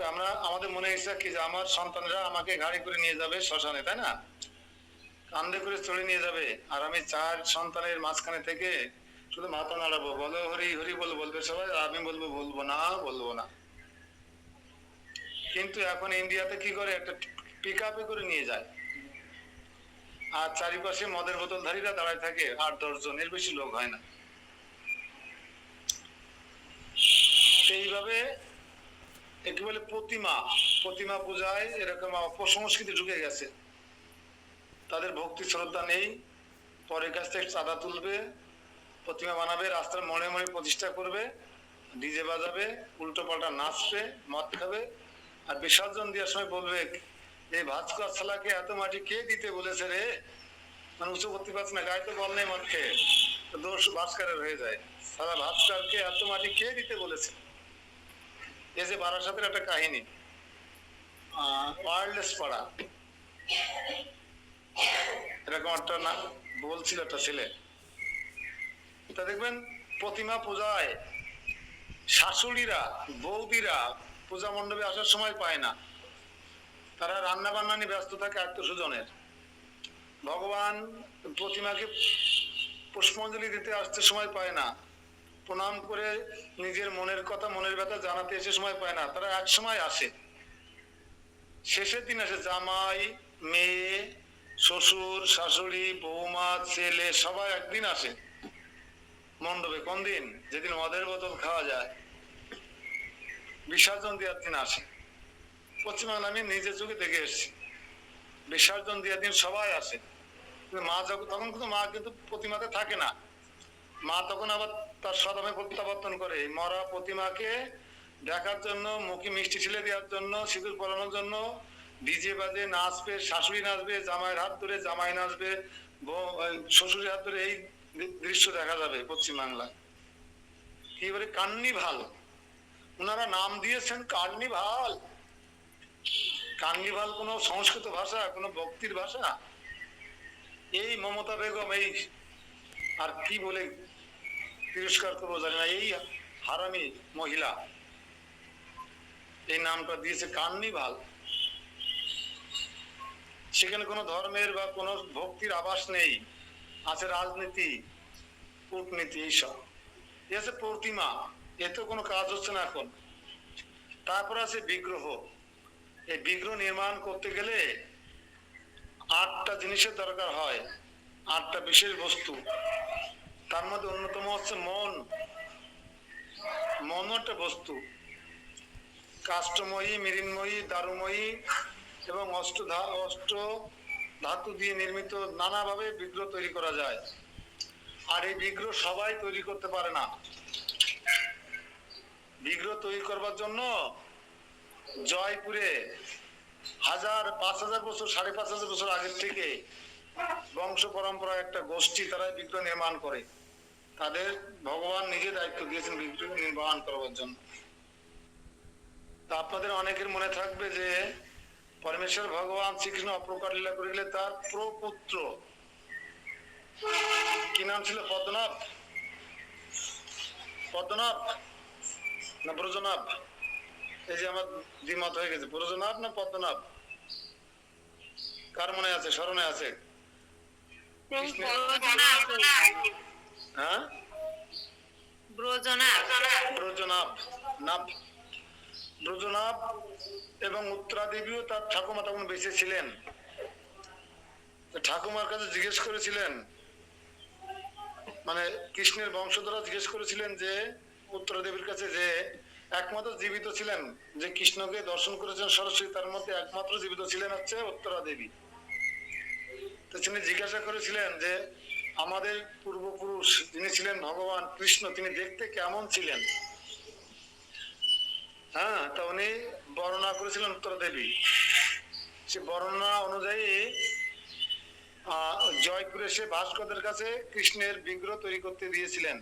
আমাদের মনে ইচ্ছা কি যে আমার সন্তানরা আমাকে গাড়ি করে নিয়ে যাবে শ্মশানে, তাই না? কান্দে করে চলে নিয়ে যাবে, আর আমি 4 সন্তানের মাঝখানে থেকে শুধু মাথা নাড়াবো, বলো হরি হরি বলবে সবাই, আমি বলবো না। কিন্তু এখন ইন্ডিয়াতে কি করে, একটা পিক আপে করে নিয়ে যায়, আর চারিপাশে মদের বোতলধারীরা দাঁড়ায় থাকে 8-10 জন, এর বেশি লোক হয় না। এইভাবে একে বলে প্রতিমা পূজায় এরকম অপসংস্কৃতি ঢুকে গেছে। তাদের ভক্তি শ্রদ্ধা নেই, পরের কাছ থেকে চাঁদা তুলবে, প্রতিমা বানাবে, রাস্তার মনে মনে প্রতিষ্ঠা করবে, ডিজে বাজাবে, উল্টো পাল্টা নাচবে, মদ খাবে, আর বিসর্জন দেওয়ার সময় বলবে এই ভাস্কর সালাকে এত মাটি কে দিতে বলেছে রে, মানে উঁচু করতে পারছে না, গায়ে তো বল নেই মদ খেয়ে, তো দোষ ভাস্করের হয়ে যায়, সারা ভাস্করকে এত মাটি কে দিতে বলেছে। এই যে বারাসাতের একটা কাহিনী, ওয়ার্ল্ডলেস পাড়া, এরকম একটা না বলছিল একটা ছেলে, তা দেখবেন প্রতিমা পূজায় শাশুড়িরা বৌদিরা পূজা মণ্ডপে আসার সময় পায় না, তারা রান্না বান্না নিয়ে ব্যস্ত থাকে আত্মস্বজনের। ভগবান প্রতিমাকে পুষ্পাঞ্জলি দিতে আসতে সময় পায় না, প্রণাম করে নিজের মনের কথা মনের ব্যথা জানাতে এসে সময় পায় না, তারা এক সময় আসে, শেষের দিন আসে, জামাই মেয়ে শ্বশুর শাশুড়ি বৌমা ছেলে সবাই একদিন আসে মণ্ডপে। কোন দিন? যেদিন মদের বোতল খাওয়া যায়, বিসর্জন দেওয়ার দিন আসে। পশ্চিমবাংলা আমি নিজের চোখে দেখে এসেছি, বিসর্জন দেওয়ার দিন সবাই আসে, কিন্তু মা যখন তখন কিন্তু মা কিন্তু প্রতিমাতে থাকে না, মা তখন আবার তার সদমে প্রত্যাবর্তন করে মরা প্রতিমাকে দেখার জন্য, মুখে মিষ্টি ছিলে দেওয়ার জন্য, সিঁদুর পরানোর জন্য, ডিজে বাজে নাচবে, শাশুড়ি নাচবে, জামাইয়ের হাত ধরে জামাই নাচবে, শ্বশুরের হাত ধরে, এই দৃশ্য দেখা যাবে পশ্চিমবাংলায়। কি বলে কার্নিভাল, ওনারা নাম দিয়েছেন কার্নিভাল। কার্নিভাল কোন সংস্কৃত ভাষা, কোন ভক্তির ভাষা? এই মমতা বেগম, এই আর কি বলে তিরস্কার করবো জানি না, এই হারামি মহিলা এই নামটা দিয়েছে কার্নিভাল। সেখানে কোনো ধর্মের বা কোনো ভক্তির আভাস নেই, আছে রাজনীতি কূটনীতি এইসব। এ আছে প্রতিমা, এতে কোনো কাজ হচ্ছে না এখন। তারপর আছে বিগ্রহ, এই বিগ্রহ নির্মাণ করতে গেলে 8টা জিনিসের দরকার হয়, 8টা বিশেষ বস্তু। তার মধ্যে অন্যতম হচ্ছে মন। মন একটা বস্তু, কাষ্ঠময়ী, মৃন্ময়ী, দারুময়ী এবং অষ্ট ধাতু দিয়ে নির্মিত নানাভাবে বিগ্রহ তৈরি করা যায়। আর এই বিগ্রহ সবাই তৈরি করতে পারে না। বিগ্রহ তৈরি করবার জন্য জয়পুরে 5,000 বছর 5,500 বছর আগের থেকে বংশ পরম্পরা একটা গোষ্ঠী, তারা বিগ্রহ নির্মাণ করে, তাদের ভগবান নিজে দায়িত্ব দিয়েছেন বিগ্রহ নির্মাণ করবার জন্য। তা আপনাদের অনেকের মনে থাকবে যে পরমেশ্বর ভগবান শ্রীকৃষ্ণ অপ্রকার লীলা করে গেলে তার প্রপুত্র কি নাম ছিল? পদ্মনাভ, পদ্মনাভ না ব্রজনাভ? এই যে আমার দ্বিমত হয়ে গেছে, ব্রজনাভ না পদ্মনাভ? কার মনে আছে, স্মরণে আছে? হ্যাঁ, ব্রজনাভ, ব্রজনাভ এবং উত্তরা দেবীও তার ঠাকুমা তখন বেঁচে ছিলেন। ঠাকুমার কাছে জিজ্ঞেস করেছিলেন, মানে কৃষ্ণের বংশধরা জিজ্ঞেস করেছিলেন যে উত্তরা দেবীর কাছে, যে একমাত্র জীবিত ছিলেন যে কৃষ্ণকে দর্শন করেছেন সরাসরি, তার মধ্যে একমাত্র জীবিত ছিলেন হচ্ছে উত্তরা দেবী। তো তিনি জিজ্ঞাসা করেছিলেন যে আমাদের পূর্বপুরুষ যিনি ছিলেন ভগবান কৃষ্ণ, তিনি দেখতে কেমন ছিলেন? হ্যাঁ, তা উনি বর্ণনা করেছিলেন উত্তরা দেবী। সে বর্ণনা অনুযায়ী জয়পুরে সে ভাস্করদের কাছে কৃষ্ণের বিগ্রহ তৈরি করতে দিয়েছিলেন।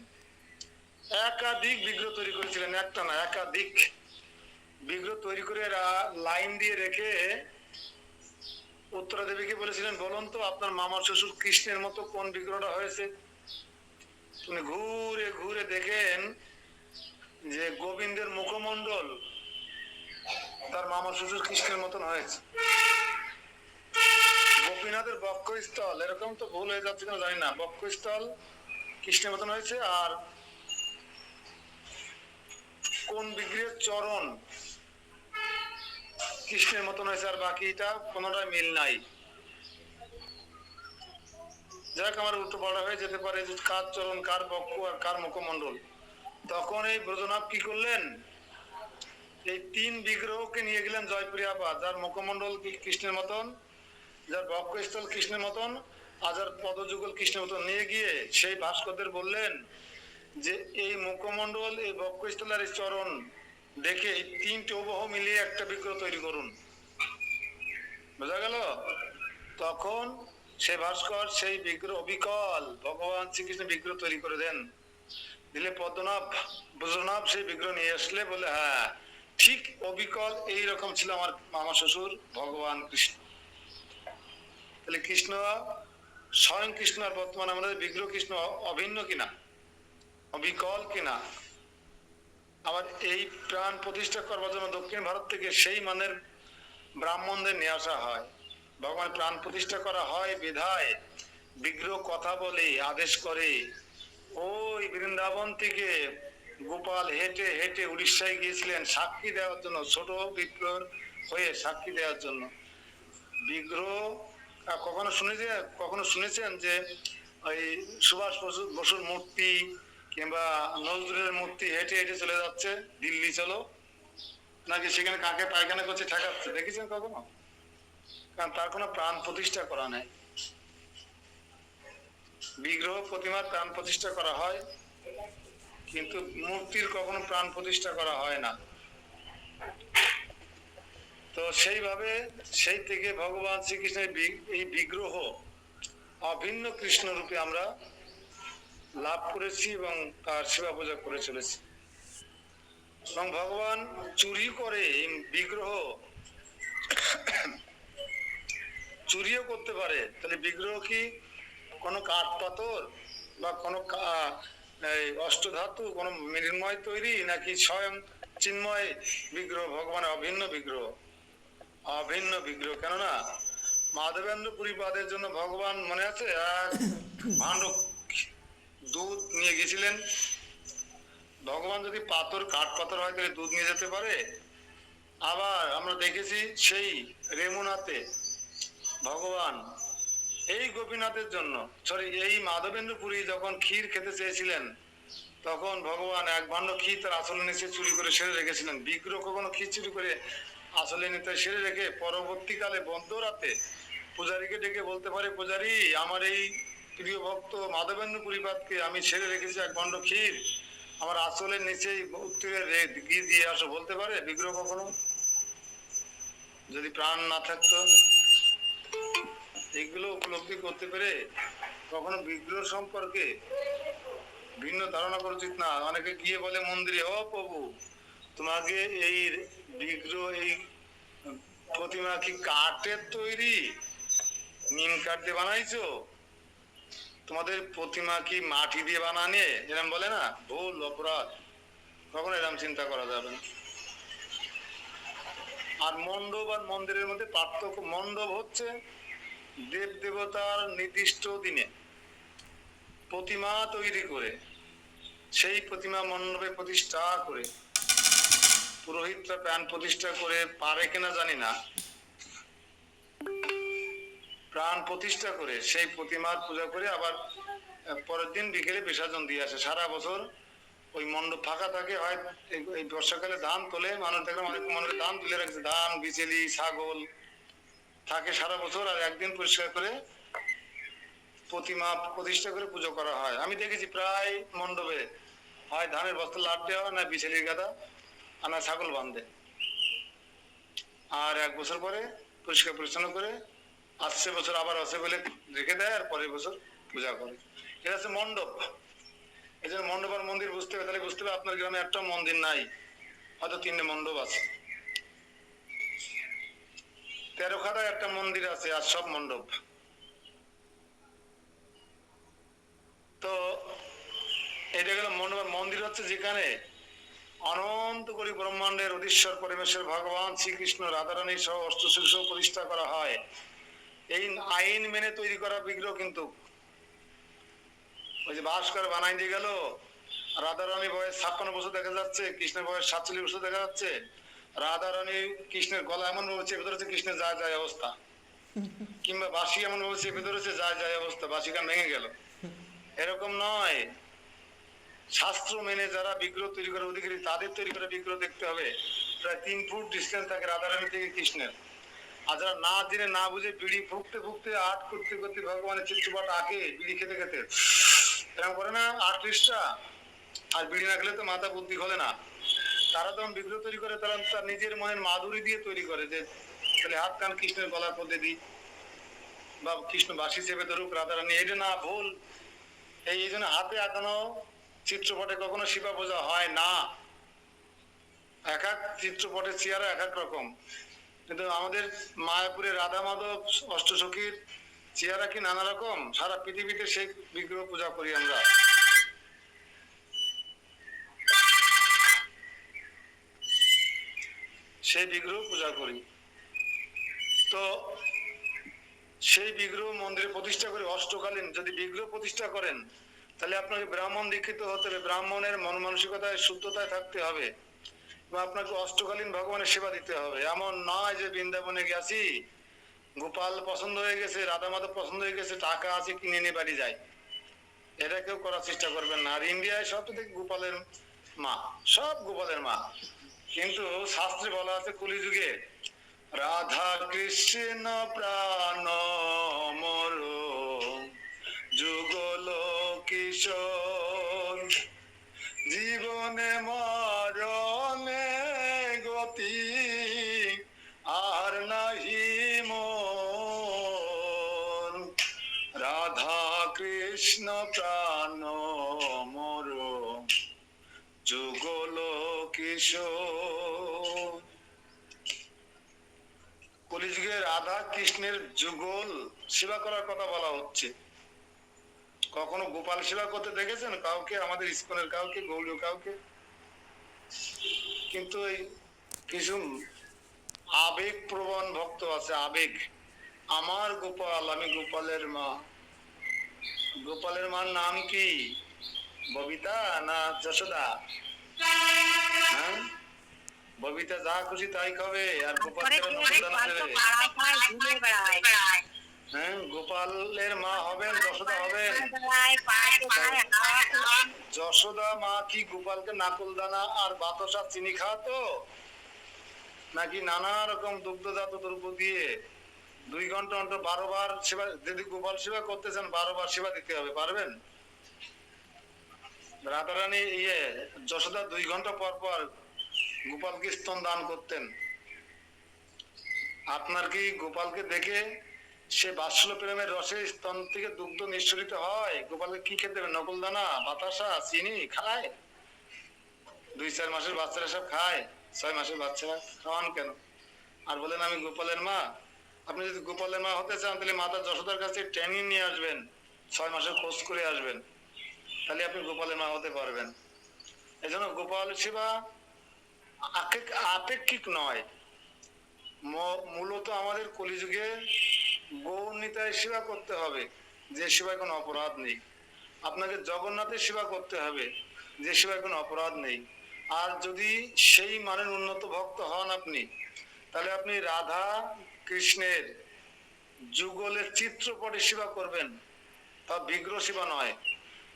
একাধিক বিগ্রহ তৈরি করেছিলেন, একটা না একাধিক বিগ্রহ তৈরি করে লাইন দিয়ে রেখে উত্তরা দেবীকে বলেছিলেন, বলুন তো আপনার মামার শ্বশুর কৃষ্ণের মতো কোন বিগ্রহটা হয়েছে? তিনি ঘুরে ঘুরে দেখেন যে গোবিন্দের মুখমণ্ডল তার মামার শ্বশুর কৃষ্ণের মতন হয়েছে। গোপীনাথের বক্ষস্থল, এরকম তো ভুল হয়ে যাচ্ছে কিনা জানি না, বক্ষস্থল কৃষ্ণের মতন হয়েছে, আর কোন বিগ্রহের চরণ কৃষ্ণের মতন হয়েছে, আর বাকিটা কোনোটা মিল নাই। যাক, আমার উল্টো পাল্টা হয়ে যেতে পারে যে কার চরণ, কার বক্ষ আর কার মুখমণ্ডল। তখন এই ব্রজনাভ কি করলেন, এই 3 বিগ্রহকে নিয়ে গেলেন জয়পুরে আবার, যার মুখমণ্ডল কৃষ্ণের মতন, যার বক্ষস্থল কৃষ্ণের মতন আর যার পদযুগল কৃষ্ণের মতন নিয়ে গিয়ে সেই ভাস্করদের বললেন যে এই মুখমণ্ডল, এই বক্ষস্থল আর এই চরণ দেখে এই তিনটে হুবহু মিলিয়ে একটা বিগ্রহ তৈরি করুন। বোঝা গেল? তখন সে ভাস্কর সেই বিগ্রহ অবিকল ভগবান শ্রীকৃষ্ণ বিগ্রহ তৈরি করে দেন। দিলে পদ্মনাভ ব্রজনাভ সেই বিগ্রহ নিয়ে আসলে বলে হ্যাঁ ঠিক অবিকল এইরকম ছিল আমার শ্বশুর ভগবান কৃষ্ণ। তাহলে কৃষ্ণ স্বয়ং কৃষ্ণ আর বর্তমানে আমাদের বিগ্রহ কৃষ্ণ অভিন্ন কিনা, অবিকল কিনা। আবার এই প্রাণ প্রতিষ্ঠা করবার জন্য দক্ষিণ ভারত থেকে সেই মানের ব্রাহ্মণদের নিয়ে আসা হয়। ভগবান প্রাণ প্রতিষ্ঠা করা হয় বিধায় বিগ্রহ কথা বলে আদেশ করে। ওই বৃন্দাবন থেকে গোপাল হেঁটে হেঁটে উড়িষ্যায় গিয়েছিলেন সাক্ষী দেওয়ার জন্য, ছোট বিগ্রহ হয়ে সাক্ষী দেওয়ার জন্য। বিগ্রহ কখনো শুনেছেন যে ওই সুভাষ বসুর মূর্তি কিংবা নজরুলের মূর্তি হেঁটে হেঁটে চলে যাচ্ছে দিল্লি চলো, নাকি সেখানে কাকে পায়খানা করছে ঠেকাচ্ছে, দেখেছেন কখনো? কারণ তার কোনো প্রাণ প্রতিষ্ঠা করা নেই। বিগ্রহ প্রতিমার প্রাণ প্রতিষ্ঠা করা হয়, কিন্তু মূর্তির কখনো প্রাণ প্রতিষ্ঠা করা হয় না। তো সেইভাবে সেই থেকে ভগবান শ্রীকৃষ্ণের এই বিগ্রহ অভিন্ন কৃষ্ণ রূপে আমরা লাভ করেছি এবং তার সেবা পূজা করে চলেছি। এবং ভগবান চুরি করে এই বিগ্রহ চুরিও করতে পারে। তাহলে বিগ্রহ কি কোনো কাঠ পাথর বা কোনো অষ্টধাতু, কোনো মৃন্ময় তৈরি, নাকি স্বয়ং চিন্ময় বিগ্রহ? ভগবানের অভিন্ন বিগ্রহ, অভিন্ন বিগ্রহ। কেননা মাধবেন্দ্র পুরীপাদের জন্য ভগবান মনে আছে এক ভাণ্ড দুধ নিয়ে গেছিলেন। ভগবান যদি পাথর কাঠ পাথর হয় তাহলে দুধ নিয়ে যেতে পারে। আবার আমরা দেখেছি সেই রেমুনাতে ভগবান এই গোপীনাথের জন্য এই মাধবেন্দ্র পুরী যখন ক্ষীর খেতে চেয়েছিলেন, তখন ভগবান এক ভাণ্ড ক্ষীর তার আসলে নিচে চুরি করে সেরে রেখেছিলেন। বিগ্রহ কখনো ক্ষীর চুরি করে আসলে নিতে সেরে রেখে পরবর্তীকালে বন্ধরাতে পূজারীকে ডেকে বলতে পারে, পূজারী আমার এই প্রিয় ভক্ত মাধবেন্দ্র পুরীপাদকে আমি ছেড়ে রেখেছি এক ভাণ্ড ক্ষীর, আমার আসলের নিচেই উত্তরে গিয়ে দিয়ে আসো, বলতে পারে বিগ্রহ কখনো? যদি প্রাণ না থাকতো। এগুলো উপলব্ধি করতে পেরে কখনো বিগ্রহ সম্পর্কে ভিন্ন ধারণা করা উচিত না। অনেকে গিয়ে বলে মন্দিরে, ও প্রভু তোমাকে এই বিগ্রহ এই প্রতিমা কি কাঠের তৈরি, নিম কাঠ দিয়ে বানাইছো? তোমাদের প্রতিমা কি মাটি দিয়ে বানানে? এরকম বলে না, ভুল, অপরাধ। কখনো এরকম চিন্তা করা যাবে না। আর মণ্ডপ আর মন্দিরের মধ্যে পার্থক্য, মণ্ডপ হচ্ছে দেব দেবতার নির্দিষ্ট দিনে প্রতিমা তৈরি করে সেই প্রতিমা মণ্ডপে প্রতিষ্ঠা করে, পুরোহিতরা প্রাণ প্রতিষ্ঠা করে পারে কিনা জানি না, প্রাণ প্রতিষ্ঠা করে সেই প্রতিমার পূজা করে আবার পরের দিন বিকেলে বিসর্জন দিয়ে আসে। সারা বছর ওই মণ্ডপ ফাঁকা থাকে। হয় এই বর্ষাকালে ধান তোলে, মানুষ দেখলাম অনেক মনে ধান তুলে রাখছে, ধান বিচেলি ছাগল থাকে সারা বছর, আর একদিন পরিষ্কার করে প্রতিমা প্রতিষ্ঠা করে পুজো করা হয়। আমি দেখেছি প্রায় মণ্ডপে হয় ধানের বস্তা লাট দেওয়া, না বিচেলির গাদা, আর না ছাগল বাঁধে। আর এক বছর পরে পরিষ্কার পরিচ্ছন্ন করে আসছে বছর আবার আসে বলে রেখে দেয়, আর পরের বছর পূজা করে। এটা হচ্ছে মণ্ডপ। এই জন্য মণ্ডপ আর মন্দির বুঝতে হবে। তাহলে বুঝতে হবে আপনার গ্রামে একটা মন্দির নাই, হয়তো 3টে মণ্ডপ আছে। 13 খাতায় একটা মন্দির আছে, আর সব মণ্ডপ। তো এটা গেল মণ্ডপ। মন্দির হচ্ছে যেখানে অনন্ত কোটি ব্রহ্মাণ্ডের অধীশ্বর পরমেশ্বর ভগবান শ্রীকৃষ্ণ রাধারানী সহ অষ্টশীর্ষ প্রতিষ্ঠা করা হয়। এই আইন মেনে তৈরি করা বিগ্রহ। কিন্তু ওই যে ভাস্কর বানাই দিয়ে গেল, রাধারানী বয়স 56 বছর দেখা যাচ্ছে, কৃষ্ণের বয়স 47 বছর দেখা যাচ্ছে। রাধারানী কৃষ্ণের গলা এমন ভাবে চেপে ধরেছে কৃষ্ণের যায় যায় অবস্থা, কিংবা বাঁশি এমন ভাবে চেপে ধরেছে যায় যায় অবস্থা, বাঁশি গান ভেঙে গেল। এরকম নয়। শাস্ত্র মেনে যারা বিগ্রহ তৈরি করে অধিকারী, তাদের তৈরি করে বিগ্রহ দেখতে হবে। প্রায় 3 ফুট ডিস্টেন্স থাকে রাধারানী থেকে কৃষ্ণের। আর যারা না জেনে না বুঝে বিড়ি ফুঁকতে ফুঁকতে আর্ট করতে করতে ভগবানের চিত্রপট আঁকে বিড়ি খেতে খেতে, এরকম করে না আর্টিস্টরা। আর বিড়ি না খেলে তো মাথা বুদ্ধি খোলে না। তারা যখন বিগ্রহ তৈরি করে তারা তার নিজের মনের মাধুরী দিয়ে তৈরি করে, যে তাহলে হাত কান কৃষ্ণের গলার মধ্যে দিই, বা কৃষ্ণ বাসি চেপে ধরুক রাধারানী, এটা না ভুল। এই জন্য হাতে আঁকানো চিত্রপটে কখনো শিবা পূজা হয় না। এক এক চিত্রপটের চেহারা এক এক রকম, কিন্তু আমাদের মায়াপুরের রাধা মাধব অষ্টসখীর চেহারা কি নানা রকম। সারা পৃথিবীতে সেই বিগ্রহ পূজা করি আমরা। সেই বিগ্রহ পূজা করি। তো সেই বিগ্রহ মন্দিরে প্রতিষ্ঠা করে অষ্টকালীন যদি বিগ্রহ প্রতিষ্ঠা করেন, তাহলে আপনাকে ব্রাহ্মণ দীক্ষিত হতে হবে, ব্রাহ্মণের মন মানসিকতায় শুদ্ধতায় থাকতে হবে, বা আপনাকে অষ্টকালীন ভগবানের সেবা দিতে হবে। এমন নয় যে বৃন্দাবনে গেছি, গোপাল পছন্দ হয়ে গেছে, রাধা মাধব পছন্দ হয়ে গেছে, টাকা আছে কিনে নিয়ে বাড়ি যায়, এটা কেউ করার চেষ্টা করবেন না। আর ইন্ডিয়ায় সব থেকে গোপালের মা, সব গোপালের মা। কিন্তু শাস্ত্রে বলা আছে কলিযুগে রাধা কৃষ্ণ প্রাণ মোর যুগল কিশোর, জীবনে মরণে গতি আর নাহি মোর, রাধা কৃষ্ণ প্রাণ মোর যুগল কিশোর। কলিযুগে রাধা কৃষ্ণের যুগল সেবা করার কথা বলা হচ্ছে। কখনো গোপাল সেবা করতে দেখেছেন কাউকে? আমাদের ইস্কনের কাউকে, গৌড়ীয় কাউকে? কিন্তু এই কিছু আবেগ প্রবণ ভক্ত আছে, আবেগ। আমার গোপাল, আমি গোপালের মা। গোপালের মার নাম কি? ববিতা না যশোদা? হ্যাঁ, ববিতা যা খুশি তাই খাবে, আর গোপাল হ্যাঁ, গোপালের মা হবেন, যশোদা হবেন। যশোদা মা কি গোপালকে নাকুল দানা আর বাতাসা চিনি খাওয়াতো, নাকি নানা রকম দুগ্ধজাত দ্রব্য দিয়ে 2 ঘন্টা অন্তর 12 বার সেবা? যদি গোপাল সেবা করতে চান 12 বার সেবা দিতে হবে, পারবেন? রাধারানী যশোদা 2 ঘন্টা পর পর গোপালকে স্তন দান করতেন। আপনার কি গোপালকে দেখে সে বাৎসল্য প্রেমের রসে স্তন থেকে দুগ্ধ নিঃসরিত হয়? গোপালকে কি খেতে দেবে? নকল দানা, বাতাসা, চিনি খায়? 2-4 মাসের বাচ্চারা সব খায়, 6 মাসের বাচ্চারা খাওয়ান কেন? আর বলেন আমি গোপালের মা। আপনি যদি গোপালের মা হতে চান তাহলে মাতা যশোদার কাছে ট্রেনিং নিয়ে আসবেন, 6 মাসের কোর্স করে আসবেন, তাহলে আপনি গোপালের মা হতে পারবেন। এই জন্য গোপাল সেবা আপেক্ষিক নয়, মূলত আমাদের কলিযুগে গৌর নিতাই সেবা করতে হবে, যে সেবায় কোনো অপরাধ নেই। আপনাকে জগন্নাথের সেবা করতে হবে, যে সেবায় কোনো অপরাধ নেই। আর যদি সেই মানের উন্নত ভক্ত হন আপনি, তাহলে আপনি রাধা কৃষ্ণের যুগলের চিত্রপটে সেবা করবেন, তা বিগ্রহ সেবা নয়।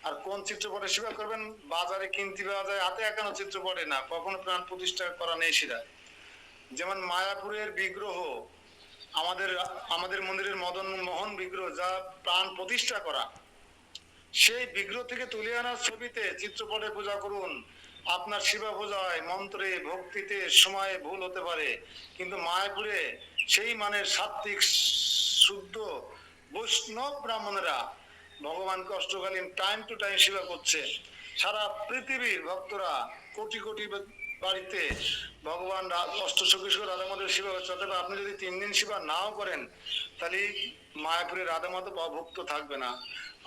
আর কোন চিত্রপটে সেবা করবেন? বাজারে কিনতে পাওয়া যায় হাতে একানো চিত্রপটে না, কখনো প্রাণ প্রতিষ্ঠা করা নেই সেটা। যেমন মায়াপুরের বিগ্রহ, আমাদের মন্দিরের মদন মোহন বিগ্রহ, যা প্রাণ প্রতিষ্ঠা করা, সেই বিগ্রহ থেকে তুলে আনা ছবিতে চিত্রপটে পূজা করুন। আপনার শিবা পূজায় মন্ত্রে ভক্তিতে সময়ে ভুল হতে পারে, কিন্তু মায়াপুরে সেই মানের সাত্বিক শুদ্ধ বৈষ্ণব ব্রাহ্মণেরা ভগবানকে অষ্টকালীন টাইম টু টাইম সেবা করছে। সারা পৃথিবীর ভক্তরা কোটি কোটি বাড়িতে ভগবান অষ্টসখী রাধা মাধব সেবা হচ্ছে। অথবা আপনি যদি 3 দিন সেবা নাও করেন, তাহলে মায়াপুরে রাধা মাধব অভুক্ত থাকবে না।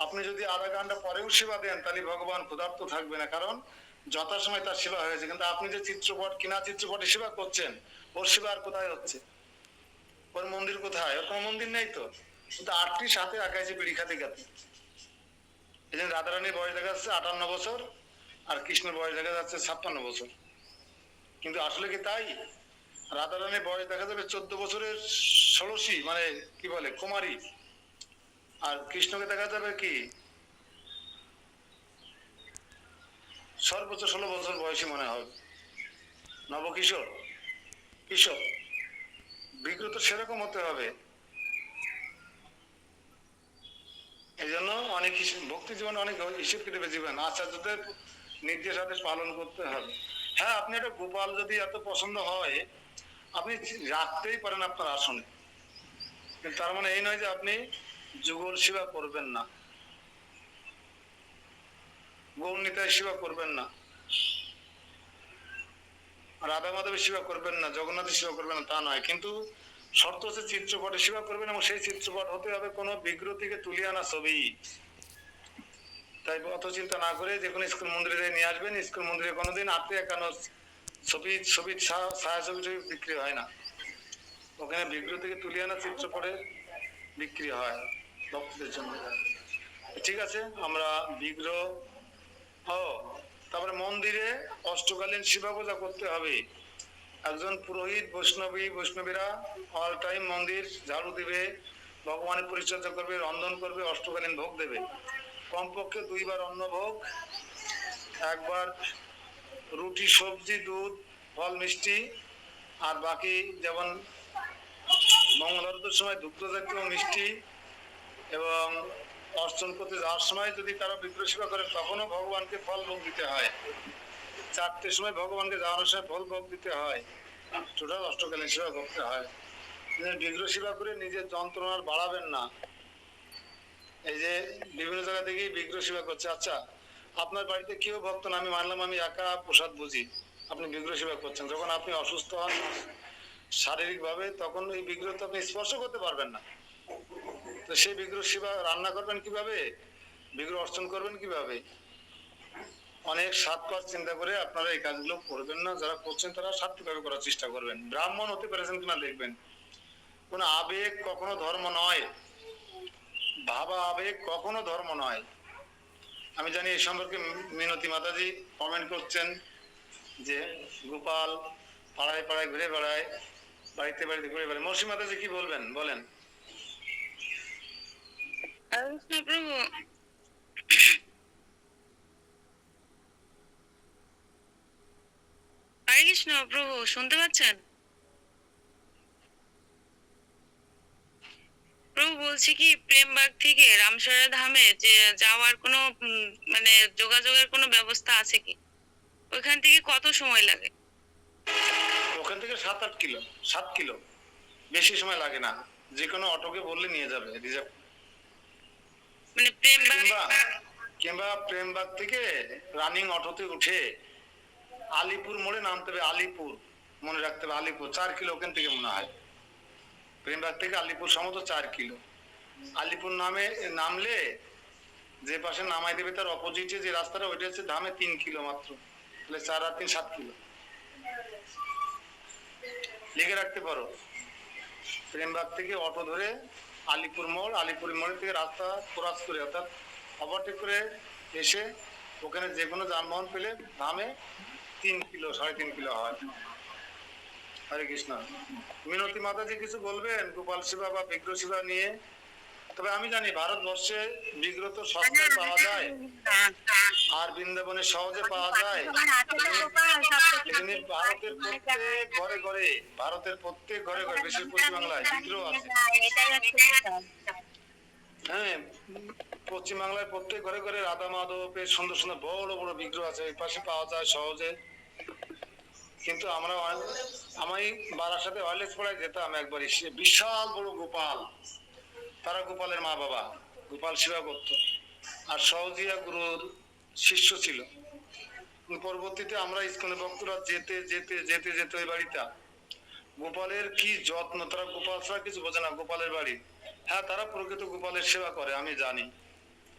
আপনি যদি আধা ঘন্টা পরেও সেবা দেন, তাহলে ভগবান ক্ষুধার্ত থাকবে না, কারণ যথাসময় তার সেবা হয়েছে। কিন্তু আপনি যে চিত্রপট, কিনা চিত্রপটে সেবা করছেন, ওর সেবা আর কোথায় হচ্ছে? ওর মন্দির কোথায়? ওর কোনো মন্দির নেই তো, কিন্তু 8টি সাথে আঁকাইছে বিড়ি খাতে খাতে। এই জন্য রাধারানীর বয়স দেখা যাচ্ছে 58 বছর, আর কৃষ্ণের বয়স দেখা যাচ্ছে 56 বছর। কিন্তু আসলে কি তাই? রাধারানীর বয়স দেখা যাবে 14 বছরের ষোড়শী, মানে কি বলে কুমারী, আর কৃষ্ণকে দেখা যাবে কি সর্বোচ্চ 16 বছর বয়সী মনে হবে, নবকিশোর, কিশোর। বিগ্রহ তো সেরকম হতে হবে। এই জন্য অনেক ভক্তি জীবনে অনেক হিসেব কেটে জীবন আচার্যদের নির্দেশ আদেশ পালন করতে হবে। হ্যাঁ, আপনি একটা গোপাল যদি এত পছন্দ হয় আপনি রাখতেই পারেন আপনার আসনে, কিন্তু তার মানে এই নয় যে আপনি যুগল সেবা করবেন না, গৌরনিতাই সেবা করবেন না, রাধা মাধবের সেবা করবেন না, জগন্নাথের সেবা করবেন না তা নয়, কিন্তু শর্ত হচ্ছে চিত্রপটে সেবা করবেন এবং সেই চিত্রপট হতে হবে কোনো বিগ্রহ থেকে তুলে আনা ছবি। তাই অত চিন্তা না করে যে কোনো স্কুল মন্দিরে নিয়ে আসবেন। স্কুল মন্দিরে কোনোদিন আটকে একানো ছবির ছায়াছবি বিক্রি হয় না, ওখানে বিগ্রহ থেকে তুলে আনা চিত্রপটে বিক্রি হয় ভক্তদের জন্য। ঠিক আছে, আমরা বিগ্রহ তারপরে মন্দিরে অষ্টকালীন শিবা পূজা করতে হবে। একজন পুরোহিত বৈষ্ণবীরা অল টাইম মন্দির ঝাড়ু দিবে, ভগবানের পরিচর্যা করবে, রন্ধন করবে, অষ্টকালীন ভোগ দেবে। কমপক্ষে 2 বার অন্ন ভোগ, 1 বার রুটি সবজি দুধ ফল মিষ্টি, আর বাকি যেমন মঙ্গল আরতির সময় দুগ্ধ জাতীয় মিষ্টি, এবং অর্চন করতে যাওয়ার সময় যদি কারো বিগ্রহ সেবা করে তখনও ভগবানকে ফল ভোগ দিতে হয়। 4টের সময় ভগবানকে যাওয়ানোর সময় ফল ভোগ দিতে হয়। টোটাল অষ্টকালীন সেবা করতে হয়। বিগ্রহ সেবা করে নিজের যন্ত্রণার বাড়াবেন না। এই যে বিভিন্ন জায়গা থেকে বিগ্রহ সেবা করছে, আচ্ছা আপনার বাড়িতে কেউ ভক্ত না, আমি মানলাম আমি একা প্রসাদ বুঝি, আপনি বিগ্রহ সেবা করছেন, যখন আপনি অসুস্থ হন শারীরিক ভাবে তখন ওই বিগ্রহ তো আপনি স্পর্শ করতে পারবেন না। তো সেই বিগ্রহ সেবা রান্না করবেন কিভাবে, বিগ্রহ অর্চন করবেন কিভাবে, অনেক সাতপাঁচ চিন্তা করে আপনারা এই কাজগুলো করবেন না। যারা করছেন তারা সাত্বিকভাবে করার চেষ্টা করবেন। ব্রাহ্মণ হতে পেরেছেন কিনা দেখবেন। কোন আবেগ কখনো ধর্ম নয়, ভাবা আবেগ কখনো ধর্ম নয়। আমি জানি এই সম্পর্কে মিনতি মাতাজি কমেন্ট করছেন যে গোপাল পাড়ায় পাড়ায় ঘুরে বেড়ায়, বাড়িতে বাড়িতে ঘুরে বেড়ায়। মৌসুমী মাতাজি কি বলবেন বলেন? প্রভু, হরে কৃষ্ণ প্রভু, শুনতে পাচ্ছেন? প্রভু বলছি কি, প্রেমবাগ থেকে রামসরা ধামে যে যাওয়ার কোনো মানে যোগাযোগের কোনো ব্যবস্থা আছে কি? ওইখান থেকে কত সময় লাগে? ওখান থেকে 7-8 কিলো, 7 কিলো, বেশি সময় লাগে না। যে কোনো অটোকে বললে নিয়ে যাবে রিজার্ভ। মানে প্রেমবাগ কিংবা প্রেমবাগ থেকে রানিং অটোতে উঠে আলিপুর মোড়ে নামতে হবে। আলিপুর মনে রাখতে হবে, আলিপুর 4 কিলো ওখান থেকে মনে হয়। প্রেমবাগ থেকে আলিপুর সম্ভবত 4 কিলো। আলিপুর নামলে যে পাশে নামাই দেবে তার অপোজিটে যে রাস্তাটা ওইটা হচ্ছে ধামে 3 কিলো মাত্র। তাহলে 4 আর 3 7 কিলো লিখে রাখতে পারো। প্রেমবাগ থেকে অটো ধরে আলিপুর মোড়, আলিপুর মোড় থেকে রাস্তা ক্রস করে অর্থাৎ ওভারটেক করে এসে ওখানে যে কোনো যানবাহন পেলে ধামে 3 কিলো 3.5 কিলো হয়। হরে কৃষ্ণ। মিনতি মাতাজি কিছু বলবেন গোপাল সেবা বা বিগ্রহ সেবা নিয়ে? তবে আমি জানি ভারতবর্ষে বিগ্রহ তো সস্তায় পাওয়া যায় আর বৃন্দাবনে সহজে পাওয়া যায়। ভারতের প্রত্যেক ঘরে ঘরে বিশেষ পশ্চিমবাংলায় বিগ্রহ আছে। হ্যাঁ, পশ্চিমবাংলায় প্রত্যেক ঘরে ঘরে রাধা মাধবের সুন্দর সুন্দর বড় বড় বিগ্রহ আছে, এই পাশে পাওয়া যায় সহজে। কিন্তু আমি বারাসাতে ওয়ারলেস পড়ায় যেতাম একবার, বিশাল বড় গোপাল, তারা গোপালের মা বাবা গোপাল সেবা করতো আর সহজিয়া গুরুর শিষ্য ছিল। পরবর্তীতে আমরা স্কুলে ভক্তরা যেতে যেতে যেতে যেতে ওই বাড়িটা গোপালের কি যত্ন, তারা গোপাল ছাড়া কিছু বোঝে না। গোপালের বাড়ি, হ্যাঁ তারা প্রকৃত গোপালের সেবা করে আমি জানি,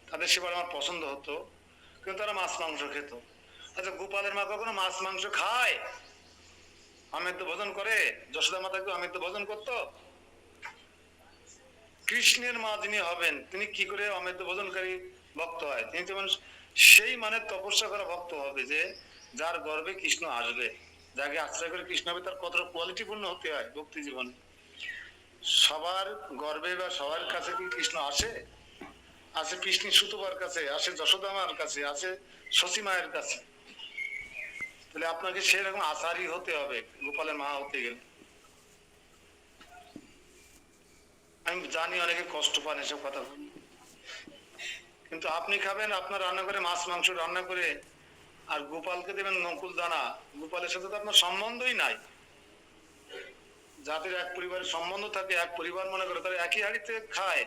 তাদের সেবা আমার পছন্দ হতো, কিন্তু তারা মাছ মাংস খেত। আচ্ছা, গোপালের মা কখনো মাছ মাংস খায়? অমৃত ভোজন করে? যশোদা মাতা কি অমৃত ভোজন করতো? কৃষ্ণের মা যিনি হবেন তিনি কি করে অমৃত ভোজনকারী ভক্ত হয়? তিনি যেমন সেই মানে তপস্যা করা ভক্ত হবে যে যার গর্ভে কৃষ্ণ আসবে, যাকে আশ্রয় করে কৃষ্ণ হবে, তার কতটা কোয়ালিটিপূর্ণ হতে হয় ভক্তি জীবনে। সবার গর্ভে বা সবার কাছে কি কৃষ্ণ আসে? আসে কৃষ্ণ সুতোবার কাছে, আসে যশোদা মার কাছে, আসে শশী মায়ের কাছে। তাহলে আপনাকে সেরকম আচারই হতে হবে গোপালের মা হতে গেলে। আমি জানি অনেকে কষ্ট পান এসব কথা বলে। কিন্তু আপনি খাবেন আপনার রান্না করে মাছ মাংস রান্না করে, আর গোপালকে দেবেন নকুল দানা। গোপালের সাথে তো আপনার সম্বন্ধই নাই। যাদের এক পরিবারের সম্বন্ধ থাকে, এক পরিবার মনে করে, তারা একই হাঁড়িতে খায়,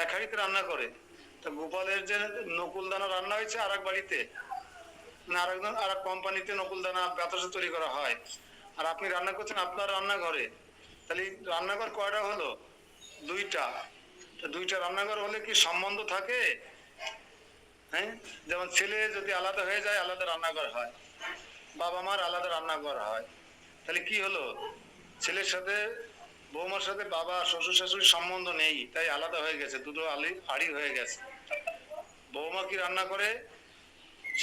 এক হাঁড়িতে রান্না করে। তা গোপালের যে নকুল দানা রান্না হয়েছে আর এক বাড়িতে, না আর এক কোম্পানিতে নকুল দানা বাতাসে তৈরি করা হয়, আর আপনি রান্না করছেন আপনার রান্নাঘরে। তাহলে রান্নাঘর কয়টা হলো? দুইটা। তো দুইটা রান্নাঘর হলে কি সম্বন্ধ থাকে? হ্যাঁ, যেমন ছেলে যদি আলাদা হয়ে যায় আলাদা রান্নাঘর হয়, বাবা মার আলাদা রান্নাঘর হয়। তাহলে কি হলো? ছেলের সাথে বৌমার সাথে বাবা শ্বশুর শাশুড়ির সম্বন্ধ নেই, তাই আলাদা হয়ে গেছে, দুটো হাড়ি হয়ে গেছে। বৌমা কি রান্না করে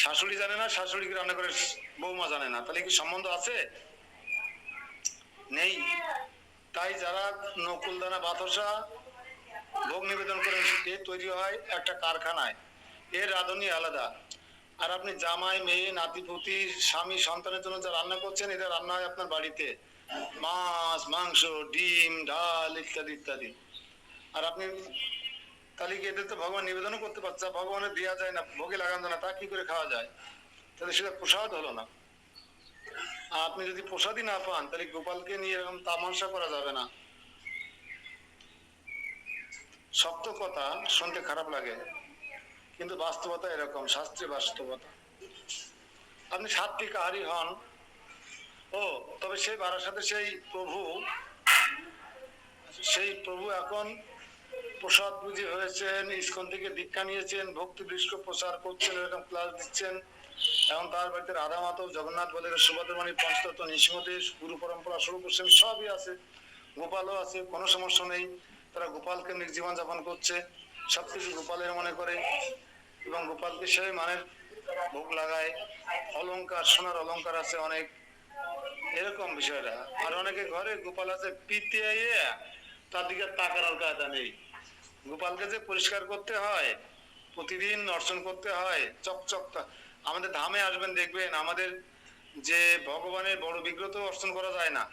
শাশুড়ি জানে না, শাশুড়ি কি রান্না করে বৌমা জানে না, তাহলে কি সম্বন্ধ আছে? নেই। তাই যারা নকুলদানা বাতাসা ভোগ নিবেদন করেন, এ তৈরি হয় একটা কারখানায়, এর রাঁধুনি আলাদা। আর আপনি জামাই, মেয়ে, নাতিপুতি, স্বামী, সন্তানের জন্য যা রান্না করছেন, এটা রান্না হয় আপনার বাড়িতে, মাছ মাংস ডিম ডাল ইত্যাদি ইত্যাদি। আর আপনি তাহলে কি এদের তো ভগবান নিবেদনও করতে পারছে, ভগবানের দেওয়া যায় না, ভোগে লাগানো যায় না, তা কি করে খাওয়া যায়? তাহলে সেটা প্রসাদ হলো না। আর আপনি যদি প্রসাদই না পান, তাহলে গোপালকে নিয়ে এরকম তামাশা করা যাবে না। শক্ত কথা শুনতে খারাপ লাগে, কিন্তু বাস্তবতা এরকম, শাস্ত্রীয় বাস্তবতা। আপনি সাত্বিক আহারী হন, ও তবে সেই বারাসাতে সেই প্রভু এখন প্রসাদ বুঝি হয়েছেন, ইস্কন থেকে দীক্ষা নিয়েছেন, ভক্তি দৃষ্টি প্রচার করছেন, এরকম ক্লাস দিচ্ছেন। এখন তার বাড়িতে রাধা মাধব, জগন্নাথ বলের, সুভদ্রমণি, পঞ্চতত্ত্ব, নৃসিংহদেশ, গুরু পরম্পরা, স্বরূপ গোস্বামী সবই আছে, গোপালও আছে, কোনো সমস্যা নেই। তারা গোপালকে জীবন যাপন করছে, সবকিছু গোপালের মনে করে, এবং গোপালকে সেই মানের ভোগ লাগায়। অলংকার, সোনার অলংকার আছে অনেক, এরকম বিষয়টা। আর অনেকে ঘরে গোপাল আছে পিটিয়ে, তার দিকে তাকানোর কায়দা নেই। গোপালকে যে পরিষ্কার করতে হয়, প্রতিদিন অর্চন করতে হয়, চকচক। আমাদের ধামে আসবেন, দেখবেন আমাদের যে ভগবানের বড় বিগ্রহ তো অর্চন করা যায় না,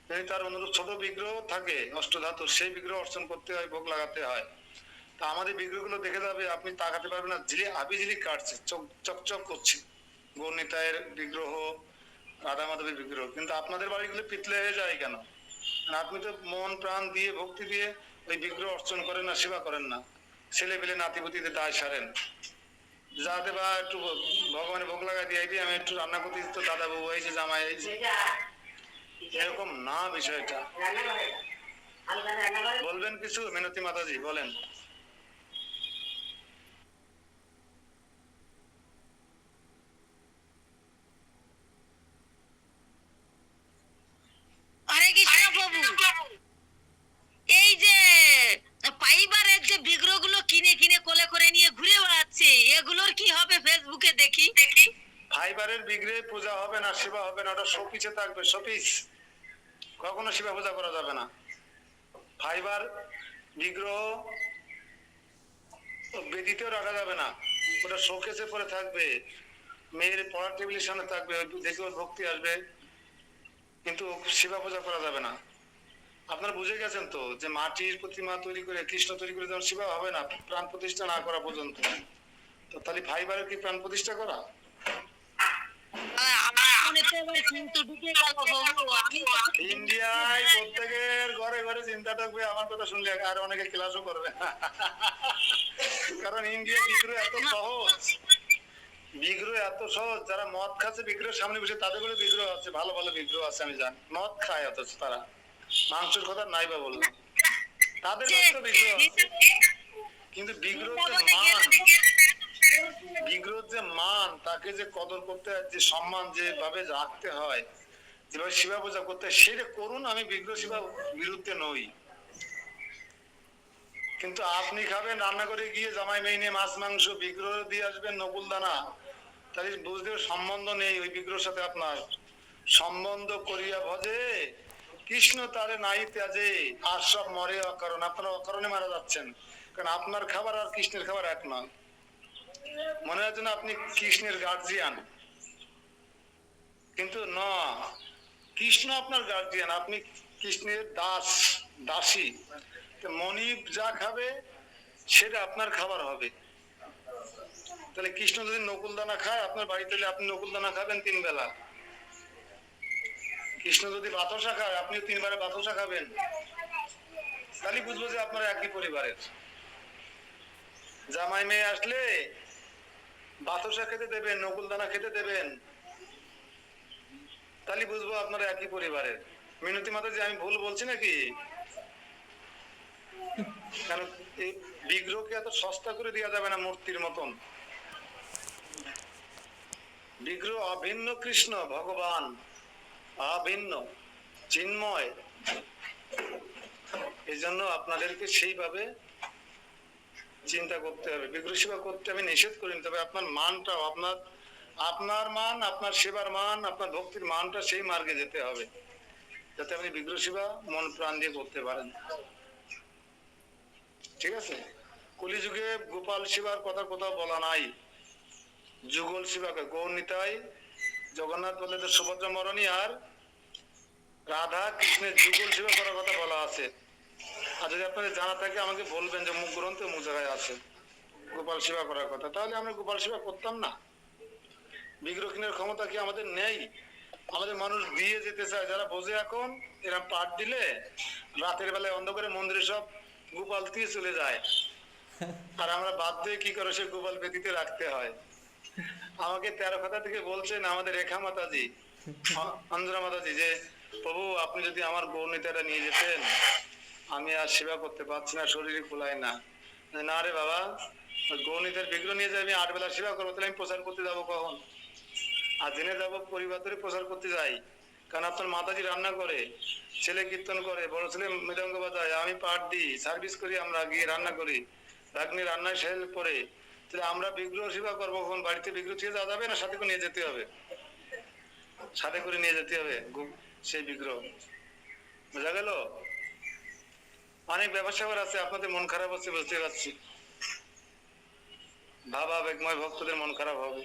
কিন্তু তার অনুরূপ ছোট বিগ্রহ থাকে অষ্টধাতু, সেই বিগ্রহ অর্চন করতে হয়, ভোগ লাগাতে হয়। তা আমাদের বিগ্রহগুলো দেখে যাবে, আপনি তাকাতে পারবেন না, ঝিলি কাটছে, চকচক করছে, গৌরনিতায়ের বিগ্রহ, রাধা মাধবের বিগ্রহ। কিন্তু আপনাদের বাড়িগুলো পিতলে হয়ে যায় কেন? আপনি তো মন প্রাণ দিয়ে ভক্তি দিয়ে ওই বিগ্রহ অর্চন করেন না, সেবা করেন না, ছেলে পেলে নাতিপুতিতে দায় সারেন, যাতে বা একটু ভগবানের ভোগ লাগাই দিয়ে আমি একটু রান্না করতে দিত, দাদা বাবু এই যে জামাই এই যে, এরকম না বিষয়টা। বলবেন কিছু মিনতি মাতাজি, বলেন। হরে কৃষ্ণ প্রভু, এই যে পাইবারের যে বিগ্রহগুলো কিনে কিনে কোলে করে নিয়ে ঘুরে বেড়াচ্ছে, এগুলোর কি হবে? ফেসবুকে দেখি। ফাইবারের বিগ্রহে পূজা হবে না, সেবা হবে না, ওটা শোপিসে থাকবে, শোপিস। কখনো সেবা পূজা করা যাবে না। ফাইবার বিগ্রহ বেদিতেও রাখা যাবে না, ওটা শোকেসে পরে থাকবে, মেয়ের পড়ার টেবিলের সামনে থাকবে, দেখে ওর ভক্তি আসবে, কিন্তু সেবা পূজা করা যাবে না। আপনারা বুঝে গেছেন তো যে মাটির প্রতিমা তৈরি করে, কৃষ্ণ তৈরি করে যেমন সেবা হবে না প্রাণ প্রতিষ্ঠা না করা পর্যন্ত, তো তাহলে ফাইবারের কি প্রাণ প্রতিষ্ঠা করা? আমার মনে তো এবার কিন্তু ঢুকে গেল প্রভু। আমি ইন্ডিয়ায় প্রত্যেকের ঘরে ঘরে চিন্তা থাকবে, আমার কথা শুনলে আর অনেকে ক্লাসও করবে। কারণ ইন্ডিয়া বিগ্রহ এত সহজ, বিগ্রহ এত সহজ। যারা মদ খাচ্ছে বিগ্রহের সামনে বসে, তাদের করে বিগ্রহ আছে, ভালো ভালো বিগ্রহ আছে, আমি জানি। মদ খায় অথচ তারা, মাংসের কথা নাই বা বললাম, তাদের কাছে তো বিগ্রহ আছে। কিন্তু বিগ্রহ যে মান, তাকে যে কদর করতে হয়, যে সম্মান যেভাবে রাখতে হয়, যেভাবে সেবা পূজা করতে হয়, সেটা করুন। আমি বিগ্রহ সেবা বিরুদ্ধে নই, কিন্তু আপনি খাবেন রান্না করে গিয়ে জামাই মেয়ে নিয়ে মাছ মাংস, বিগ্রহ দিয়ে আসবেন নকুল দানা, তাহলে বুঝতে সম্বন্ধ নেই ওই বিগ্রহের সাথে আপনার। সম্বন্ধ করিয়া ভজে কৃষ্ণ তারে নাই ত্যাজে, আর সব মরে অকারণ। আপনারা অকারণে মারা যাচ্ছেন, কারণ আপনার খাবার আর কৃষ্ণের খাবার এক নয়। মনে হচ্ছে না আপনি কৃষ্ণের গার্জিয়ান, কিন্তু না, কৃষ্ণ আপনার গার্জিয়ান, আপনি কৃষ্ণের দাস, দাসী, তো মনিব যা খাবে সেটা আপনার খাবার হবে। তাহলে কৃষ্ণ যদি নকুল দানা খায় আপনার বাড়িতে, আপনি নকুল দানা খাবেন 3 বেলা। কৃষ্ণ যদি বাতাসা খায় আপনি 3 বারে বাতাসা খাবেন। তাহলে বুঝবো যে আপনারা একই পরিবারের। জামাই মেয়ে আসলে বাতাসা খেতে দেবেন, নকুল দানা খেতে দেবেন, তাহলে বুঝবো আপনারা একই পরিবারের। মিনতি মাতাজি, আমি ভুল বলছি নাকি? কারণ এই বিগ্রহকে এত সস্তা করে দেওয়া যাবে না মূর্তির মতন। বিগ্রহ অভিন্ন কৃষ্ণ ভগবান, অভিন্ন চিন্ময়। এই জন্য আপনাদেরকে সেইভাবে চিন্তা করতে হবে। বিগ্রহ সেবা করতে আমি নিষেধ করি, তবে আপনার মানটাও, আপনার মান, আপনার সেবার মান, আপনার ভক্তির মানটা সেই মার্গে যেতে হবে, যাতে আপনি বিগ্রহ সেবা মন প্রাণ দিয়ে করতে পারেন। ঠিক আছে? কলিযুগে গোপাল সেবার কথা কোথাও বলা নাই। যুগল সেবাকে গৌর নিতাই জগন্নাথ বললেন সুভদ্রা মরণী আর রাধা কৃষ্ণের যুগল সেবা করার কথা বলা আছে। আর যদি আপনাদের জানা থাকে আমাকে বলবেন যে মুখ গ্রন্থে মুখ জায়গায় আছে গোপাল সেবা করার কথা, তাহলে আমরা গোপাল সেবা করতাম না। বিগ্রহ কেনার ক্ষমতা কি আমাদের নেই? আমাদের মানুষ দিয়ে যেতে চায়, যারা বোঝে এখন এরা পাঠ দিলে রাতের বেলায় অন্ধকারে মন্দিরে সব গোপাল দিয়ে চলে যায়, আর আমরা বাদ দিয়ে কি করে সে গোপাল বেদিতে রাখতে হয়। আমাকে 13 কথা থেকে বলছেন আমাদের রেখা মাতাজি, অঞ্জনা মাতাজি, যে প্রভু আপনি যদি আমার গৌরনীতাটা নিয়ে যেতেন, আমি আর সেবা করতে পারছি না, শরীরে কুলায় না। না রে বাবা, গৌরনীতার বিগ্রহ নিয়ে যাই, আমি 8 বেলা সেবা করবো, তাহলে আমি প্রচার করতে যাবো কখন? আর দিনে যাবো পরিবার ধরে প্রচার করতে যাই, কারণ আপনার মাতাজি রান্না করে, ছেলে কীর্তন করে, বড় ছেলে মৃদঙ্গ বাজায়, আমি পাঠ দিই, সার্ভিস করি, আমরা গিয়ে রান্না করি, ভাগ্নি রান্নায় সেল করে, তাহলে আমরা বিগ্রহ সেবা করবো কখন? বাড়িতে বিগ্রহ থেকে যাওয়া যাবে না, সাথে করে নিয়ে যেতে হবে, সাথে করে নিয়ে যেতে হবে সেই বিগ্রহ। বোঝা গেল? অনেক ব্যবসা আছে, আপনাদের মন খারাপ হচ্ছে বুঝতে পারছি, ভাবা বেগময় ভক্তদের মন খারাপ হবে।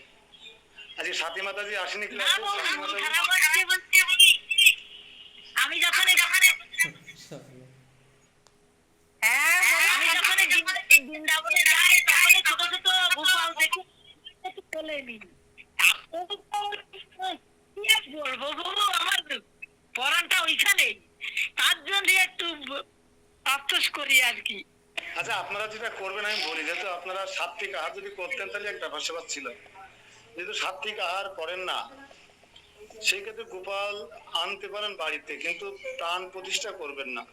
আজকে সাথী মাতাজি আসেনি ক্লাসে? সাথী মাতাজি আমি যখন বৃন্দাবনে যাই তখন ছোট ছোট গোপাল দেখে একটু কোলে নিই। কি বলবো বাবু, আমার পরানটা ওইখানে, তার জন্য একটু আফসোস করি আর কি। আচ্ছা, আপনারা যেটা করবেন আমি বলি, যেহেতু আপনারা সাত্বিক আহার যদি করতেন তাহলে একটা ভাষা ছিল, যেহেতু সাত্বিক আহার করেন না, সেই ক্ষেত্রে গোপাল আনতে পারেন বাড়িতে, কিন্তু প্রাণ প্রতিষ্ঠা করবেন না।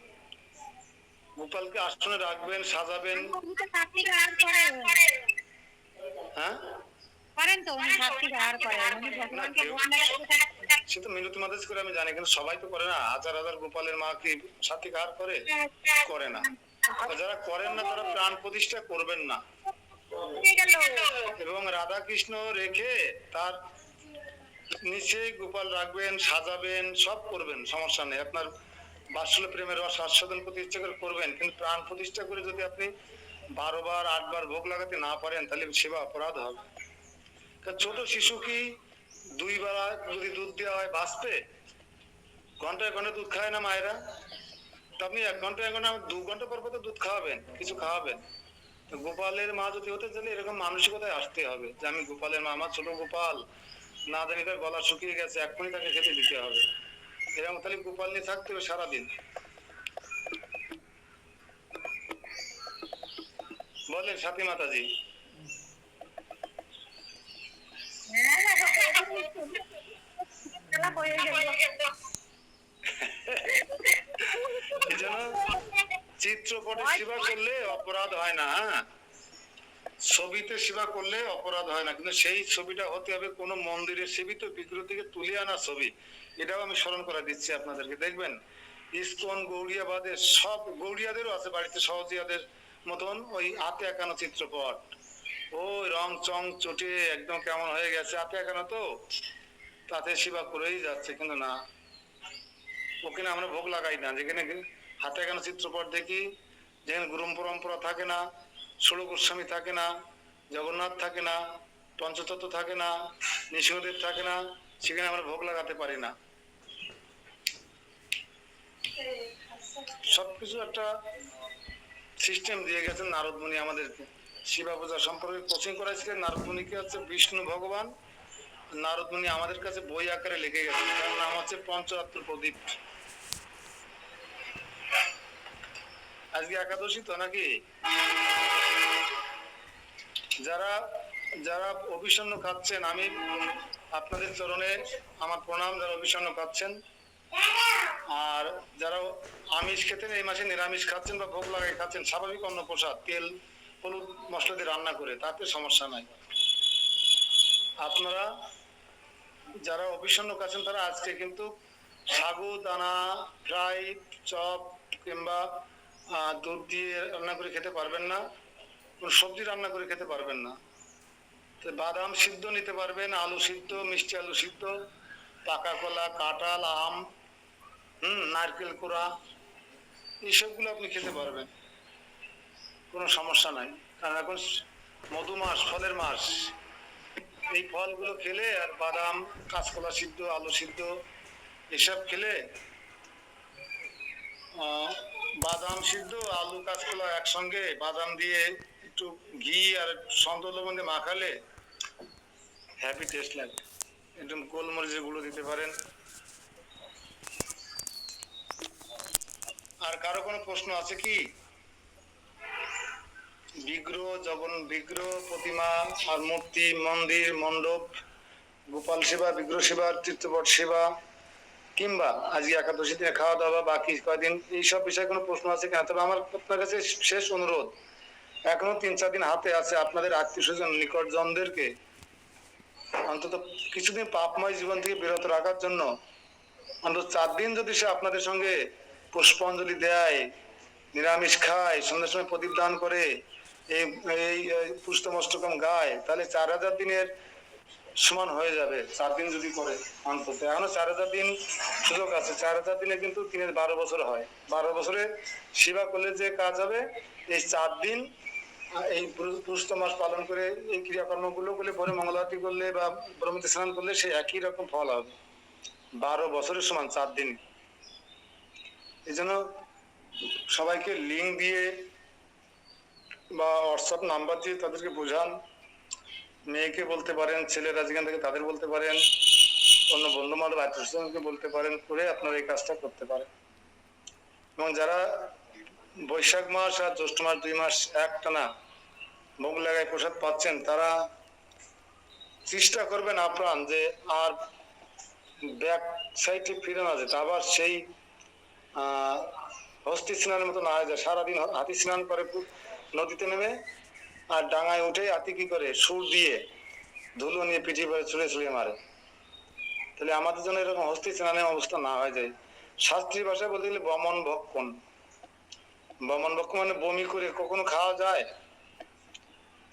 গোপালকে আসনে রাখবেন, সাজাবেন। হ্যাঁ, করেন তো উনি সাত্বিক আহার করেন, উনি ভগবানকে ভোগ না করে সে তো মিনতি মাতাজি করে আমি জানি, কিন্তু সবাই তো করে না। হাজার হাজার গোপালের মা কি সাত্বিক আহার করে? করে না। যারা করেন না তারা প্রাণ প্রতিষ্ঠা করবেন না। এবং রাধা কৃষ্ণ রেখে তার নিচে গোপাল রাখবেন, সাজাবেন, সব করবেন, সমস্যা নেই। আপনার বাৎসল্য প্রেমের রস আস্বাদন করতে ইচ্ছে করে করবেন, কিন্তু প্রাণ প্রতিষ্ঠা করে যদি আপনি 12 বার 8 বার ভোগ লাগাতে না পারেন তাহলে সেবা অপরাধ হবে। ছোট শিশু কি 2 বেলা যদি দুধ দেওয়া হয় বাঁচবে? ঘন্টায় ঘন্টা দুধ খায় না মায়েরা? তো আপনি 1 ঘন্টা 1 ঘন্টা 2 ঘন্টা পর পর তো দুধ খাওয়াবেন, কিছু খাওয়াবেন। তো গোপালের মা যদি হতে চাইলে এরকম মানসিকতায় আসতে হবে যে আমি গোপালের মা, আমার ছোট গোপাল, না জানি তার গলা শুকিয়ে গেছে, এক্ষুনি তাকে খেতে দিতে হবে, এরকম। তাহলে গোপাল নিয়ে থাকতে হবে সারাদিন। বলেন সাথী মাতাজি। এই জন্য চিত্রপটে সেবা করলে অপরাধ হয় না, ছবিতে সেবা করলে অপরাধ হয় না, কিন্তু সেই ছবিটা হতে হবে কোন মন্দিরের সেবিত বিগ্রহ থেকে তুলে আনা ছবি। এটাও আমি স্মরণ করে দিচ্ছি আপনাদেরকে। দেখবেন ইসকন গৌড়িয়াবাদের সব, গৌড়িয়াদেরও আছে বাড়িতে সহজিয়াদের মতন ওই হাতে একানো চিত্রপট, ওই রং চং চটে একদম কেমন হয়ে গেছে, হাতে একানো তো তাতে সেবা করেই যাচ্ছে। কিন্তু না, ওখানে আমরা ভোগ লাগাই না। যেখানে হাতে একানো চিত্রপট দেখি, যেখানে গুরু পরম্পরা থাকে না, ষোড় গোস্বামী থাকে না, জগন্নাথ থাকে না, পঞ্চতত্ত্ব থাকে না, নৃসিংহদেব থাকে না, সেখানে আমরা ভোগ লাগাতে পারি না। সবকিছু একটা সিস্টেম দিয়ে গেছেন নারদ মুনি আমাদেরকে। শিবা পূজা সম্পর্কে কোচিং করাইছিলেন নারদ মুনিকে, হচ্ছে বিষ্ণু ভগবান। নারদ মুনি আমাদের কাছে বই আকারে লিখে গেছেন, তার নাম হচ্ছে পঞ্চরাত্র প্রদীপ। আজকে একাদশী তো নাকি? যারা যারা অভিষণ্ণ খাচ্ছেন, আমি আপনাদের চরণে আমার প্রণাম। যারা অভিষণ্ণ খাচ্ছেন, আর যারা আমিষ খেতেন এই মাসে নিরামিষ খাচ্ছেন বা ভোগ লাগাই খাচ্ছেন, স্বাভাবিক অন্ন প্রসাদ তেল হলুদ মশলা দিয়ে রান্না করে, তাতে সমস্যা নাই। আপনারা যারা অভিষণ্ণ খাচ্ছেন তারা আজকে কিন্তু সাগু দানা ফ্রাই চপ কিংবা দুধ দিয়ে রান্না করে খেতে পারবেন না, কোন সবজি রান্না করে খেতে পারবেন না। তো বাদাম সিদ্ধ নিতে পারবেন, আলু সিদ্ধ, মিষ্টি আলু সিদ্ধ, পাকা কলা, কাঁঠাল, আম, নারকেল কোড়া, এইসবগুলো আপনি খেতে পারবেন, কোনো সমস্যা নাই। কারণ এখন মধু মাস, ফলের মাস। এই ফলগুলো খেলে আর বাদাম, কাঁচকলা সিদ্ধ, আলু সিদ্ধ এসব খেলে, বাদাম সিদ্ধ, আলু, কাঁচকলা একসঙ্গে বাদাম দিয়ে একটু ঘি আর সন্দেহ লবণে মাখালে হ্যাপি টেস্ট লাগে। একদম গোলমরিচের গুঁড়ো দিতে পারেন। আর কারো কোনো প্রশ্ন আছে কি? বিগ্রহ, বিগ্রহ, প্রতিমা আর মূর্তি, মন্দির, মণ্ডপ, গোপাল সেবা, বিগ্রহ সেবা, তীর্থপট সেবা, কিংবা আজকে একাদশী দিনে খাওয়া দাওয়া, বাকি কয়দিন, এইসব বিষয়ে কোনো প্রশ্ন আছে কিনা? তবে আমার আপনার কাছে শেষ অনুরোধ, এখনো 3-4 দিন হাতে আছে, আপনাদের আত্মীয় স্বজন নিকটজনদেরকে অন্তত কিছুদিন পাপময় জীবন থেকে বিরত রাখার জন্য অন্তত 4 দিন যদি সে আপনাদের সঙ্গে পুষ্পাঞ্জলি দেয়, নিরামিষ খায়, সন্ধ্যার সময় প্রদীপ দান করে, এই এই পুষ্টমষ্টকম গায়, তাহলে 4000 দিনের সমান হয়ে যাবে। 4 দিন যদি করে অন্তত, এখনো 4000 দিন সুযোগ আছে। 4000 দিনে কিন্তু 12 বছর হয়। 12 বছরে সেবা করলে যে কাজ হবে, এই 4 দিন এই পুষ্ট মাস পালন করে এই ক্রিয়াকর্ম গুলো করলে, পরে মঙ্গলারতি করলে বা ব্রহ্মতি স্নান করলে সে একই রকম ফল হবে। 12 বছরের সমান 4 দিন। এই জন্য সবাইকে লিঙ্ক দিয়ে বা হোয়াটসঅ্যাপ নাম্বার দিয়ে তাদেরকে বোঝান। মেয়েকে বলতে পারেন, ছেলেরা যেখান থেকে তাদের বলতে পারেন, অন্য বন্ধু বান্ধব আত্মীয়স্বজনকে বলতে পারেন, করে আপনারা এই কাজটা করতে পারেন। এবং যারা বৈশাখ মাস আর জ্যৈষ্ঠ মাস 2 মাস একটানা ভোগ লাগায় প্রসাদ পাচ্ছেন, তারা চেষ্টা করবেন আপ্রাণ যে আর ব্যাক সাইডে ফিরে না যেতে, আবার সেই হস্তি স্নানের মতো না হয়ে যায়। সারাদিন হাতি স্নান করে নদীতে নেমে, আর ডাঙায় উঠে হাতি কি করে সুর দিয়ে ধুলো নিয়ে পিঠে করে ছুঁড়ে ছুঁড়ে মারে। তাহলে আমাদের জন্য এরকম হস্তি স্নানের অবস্থা না হয়ে যায়। শাস্ত্রীয় ভাষায় বলতে গেলে বমন ভক্ষণ। বমন ভক্ষণ মানে বমি করে কখনো খাওয়া যায়?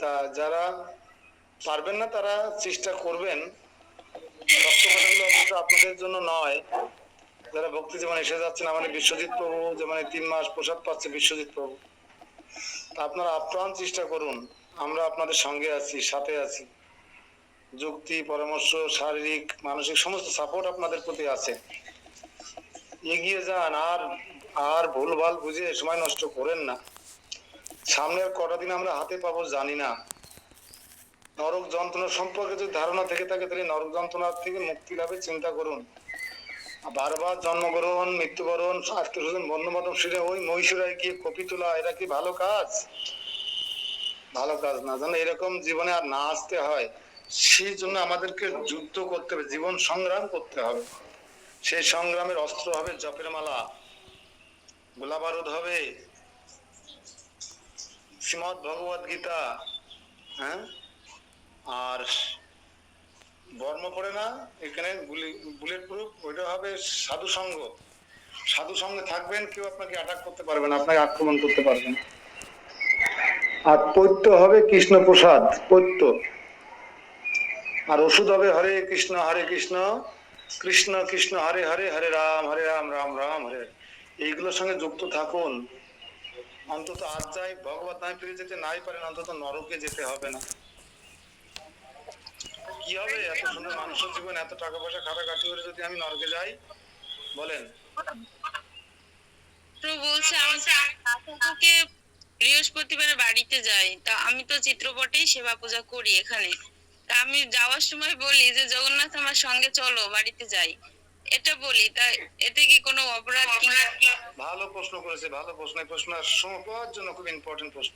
তা যারা পারবেন না তারা চেষ্টা করবেন। রক্তপাতগুলো অবশ্য আপনাদের জন্য নয়, যারা ভক্তি যেমন এসে যাচ্ছেন, আমাদের বিশ্বজিৎ প্রভু যেমন 3 মাস প্রসাদ পাচ্ছে, বিশ্বজিৎ প্রভু, আপনারা আপ্রাণ চেষ্টা করুন। আমরা আপনাদের সঙ্গে আছি, সাথে আছি। যুক্তি, পরামর্শ, শারীরিক, মানসিক সমস্ত সাপোর্ট আপনাদের প্রতি আছে। এগিয়ে যান, আর ভুলভাল বুঝে সময় নষ্ট করেন না। সামনের কটা দিন আমরা হাতে পাবো জানি না। নরক যন্ত্রণা সম্পর্কে যদি ধারণা থেকে থাকে, তাহলে নরক যন্ত্রণার থেকে মুক্তি লাভের চিন্তা করুন। বারবার জন্মগ্রহণ, মৃত্যুবরণ, আত্মীয় স্বজন, বন্ধু বান্ধব সেরে ওই মহীশূরায় গিয়ে কপি তোলা, এরা কি ভালো কাজ? ভালো কাজ না। যেন এরকম জীবনে আর না আসতে হয়, সেই জন্য আমাদেরকে যুদ্ধ করতে হবে, জীবন সংগ্রাম করতে হবে। সেই সংগ্রামের অস্ত্র হবে জপের মালা, গোলা বারুদ হবে শ্রীমদ ভগবত গীতা, হ্যাঁ, আর বর্ম পড়ে না এখানে বুলেট প্রুফ, ওইটা হবে সাধু সঙ্গ। সাধু সঙ্গে থাকবেন, কেউ আপনাকে অ্যাটাক করতে পারবে না, আপনাকে আক্রমণ করতে পারবে না। আর পৈত্য হবে কৃষ্ণ প্রসাদ, পৈত্য। আর ওষুধ হবে হরে কৃষ্ণ কৃষ্ণ কৃষ্ণ হরে হরে, হরে রাম রাম রাম হরে। এইগুলোর সঙ্গে যুক্ত থাকুন। অন্তত আজ যাই ভগবত নামে ফিরে যেতে নাই পারেন, অন্তত নরকে যেতে হবে না। কি হবে এত সুন্দর মানুষের জীবন, এত টাকা পয়সা খাটাখাটি করে যদি আমি নরকে যাই, বলেন? তো বলছে আমি ঠাকুরকে বৃহস্পতিবার বাড়িতে যাই, তা আমি তো চিত্রপটেই সেবা পূজা করি এখানে। তা আমি যাওয়ার সময় বলি যে জগন্নাথ আমার সঙ্গে চলো বাড়িতে যাই, এটা বলি, তা এতে কি কোনো অপরাধ কিনা? ভালো প্রশ্ন করেছে, ভালো প্রশ্ন। এই প্রশ্ন সময় পাওয়ার জন্য খুব ইম্পর্টেন্ট প্রশ্ন।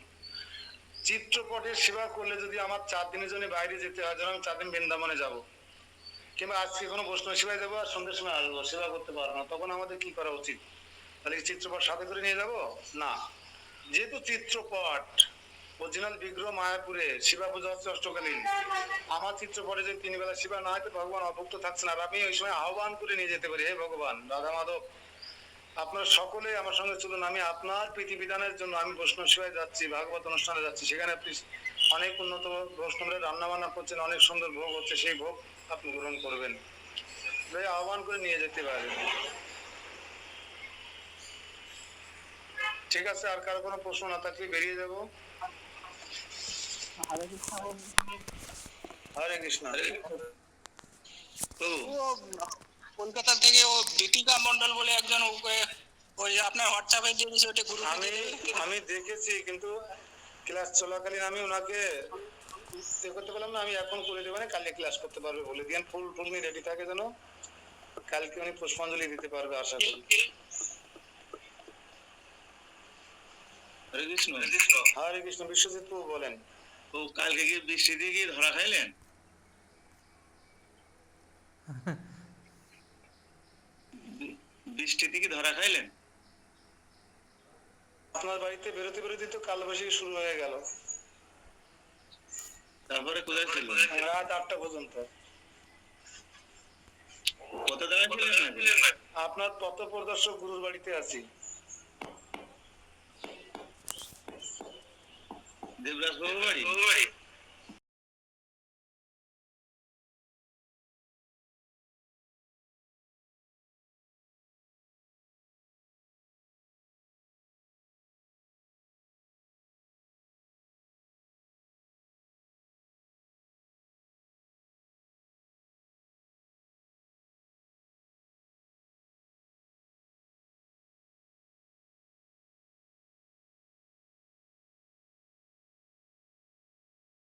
চিত্রপটের সেবা করলে যদি আমার 4 দিনের জন্য বাইরে যেতে হয়, যেমন আমি 4 দিন বৃন্দাবনে যাব, কিংবা আজকে কোনো বৈষ্ণব সেবায় যাবো আর সন্ধ্যের সময় আসবো, সেবা করতে পারবো না, তখন আমাদের কি করা উচিত? তাহলে কি চিত্রপট সাথে করে নিয়ে যাব? না। যেহেতু চিত্রপট অরিজিনাল বিগ্রহ মায়াপুরে, শিবা পূজা হচ্ছে অষ্টকালীন, আমার চিত্রপটে যদি 3 বেলা শিবা না হয় তো ভগবান অভুক্ত থাকছে না। আর আমি ওই সময় আহ্বান করে নিয়ে যেতে পারি, হে ভগবান রাধা মাধব, আপনারা সকলে আমার সঙ্গে চলুন, আমি আপনার প্রীতি বিধানের জন্য আমি বৈষ্ণব সেবায় যাচ্ছি, ভাগবত অনুষ্ঠানে যাচ্ছি। সেখানে আপনি অনেক উন্নত বৈষ্ণবরা রান্না বান্না করছেন, অনেক সুন্দর ভোগ হচ্ছে, সেই ভোগ আপনি গ্রহণ করবেন। আহ্বান করে নিয়ে যেতে পারেন। ঠিক আছে, আর কারো কোনো প্রশ্ন না থাকলে বেরিয়ে যাব। হরে কৃষ্ণ। তো কলকাতা থেকে ও দীপিকা মন্ডল বলে একজন ওই আপনার হোয়াটসঅ্যাপে যে বিষয়টা গুরু আমি দেখেছি, কিন্তু ক্লাস চলাকালীন আমি ওনাকে করতে পারলাম না। আমি এখন করে দেবো, কালকে ক্লাস করতে পারবে বলে দিন। ফুল রেডি থাকে যেন কালকে উনি পুষ্পাঞ্জলি দিতে পারবে, আশা করি। হরে কৃষ্ণ। হরে কৃষ্ণ। বিশ্বজিৎ প্রভু বলেন। তো কালকে কি বৃষ্টি দিয়ে কি ধরা খাইলেন? বৃষ্টিতে কি ধরা খাইলেন? আপনার বাড়িতে বেরোতে বেরোতে তো কালবৈশাখী শুরু হয়ে গেল। তারপরে কোথায় ছিল? রাত 8টা পর্যন্ত। কত জায়গায় ছিলেন? আপনার পথ প্রদর্শক গুরুর বাড়িতে আছি। দেবরাজ বাবুর বাড়ি?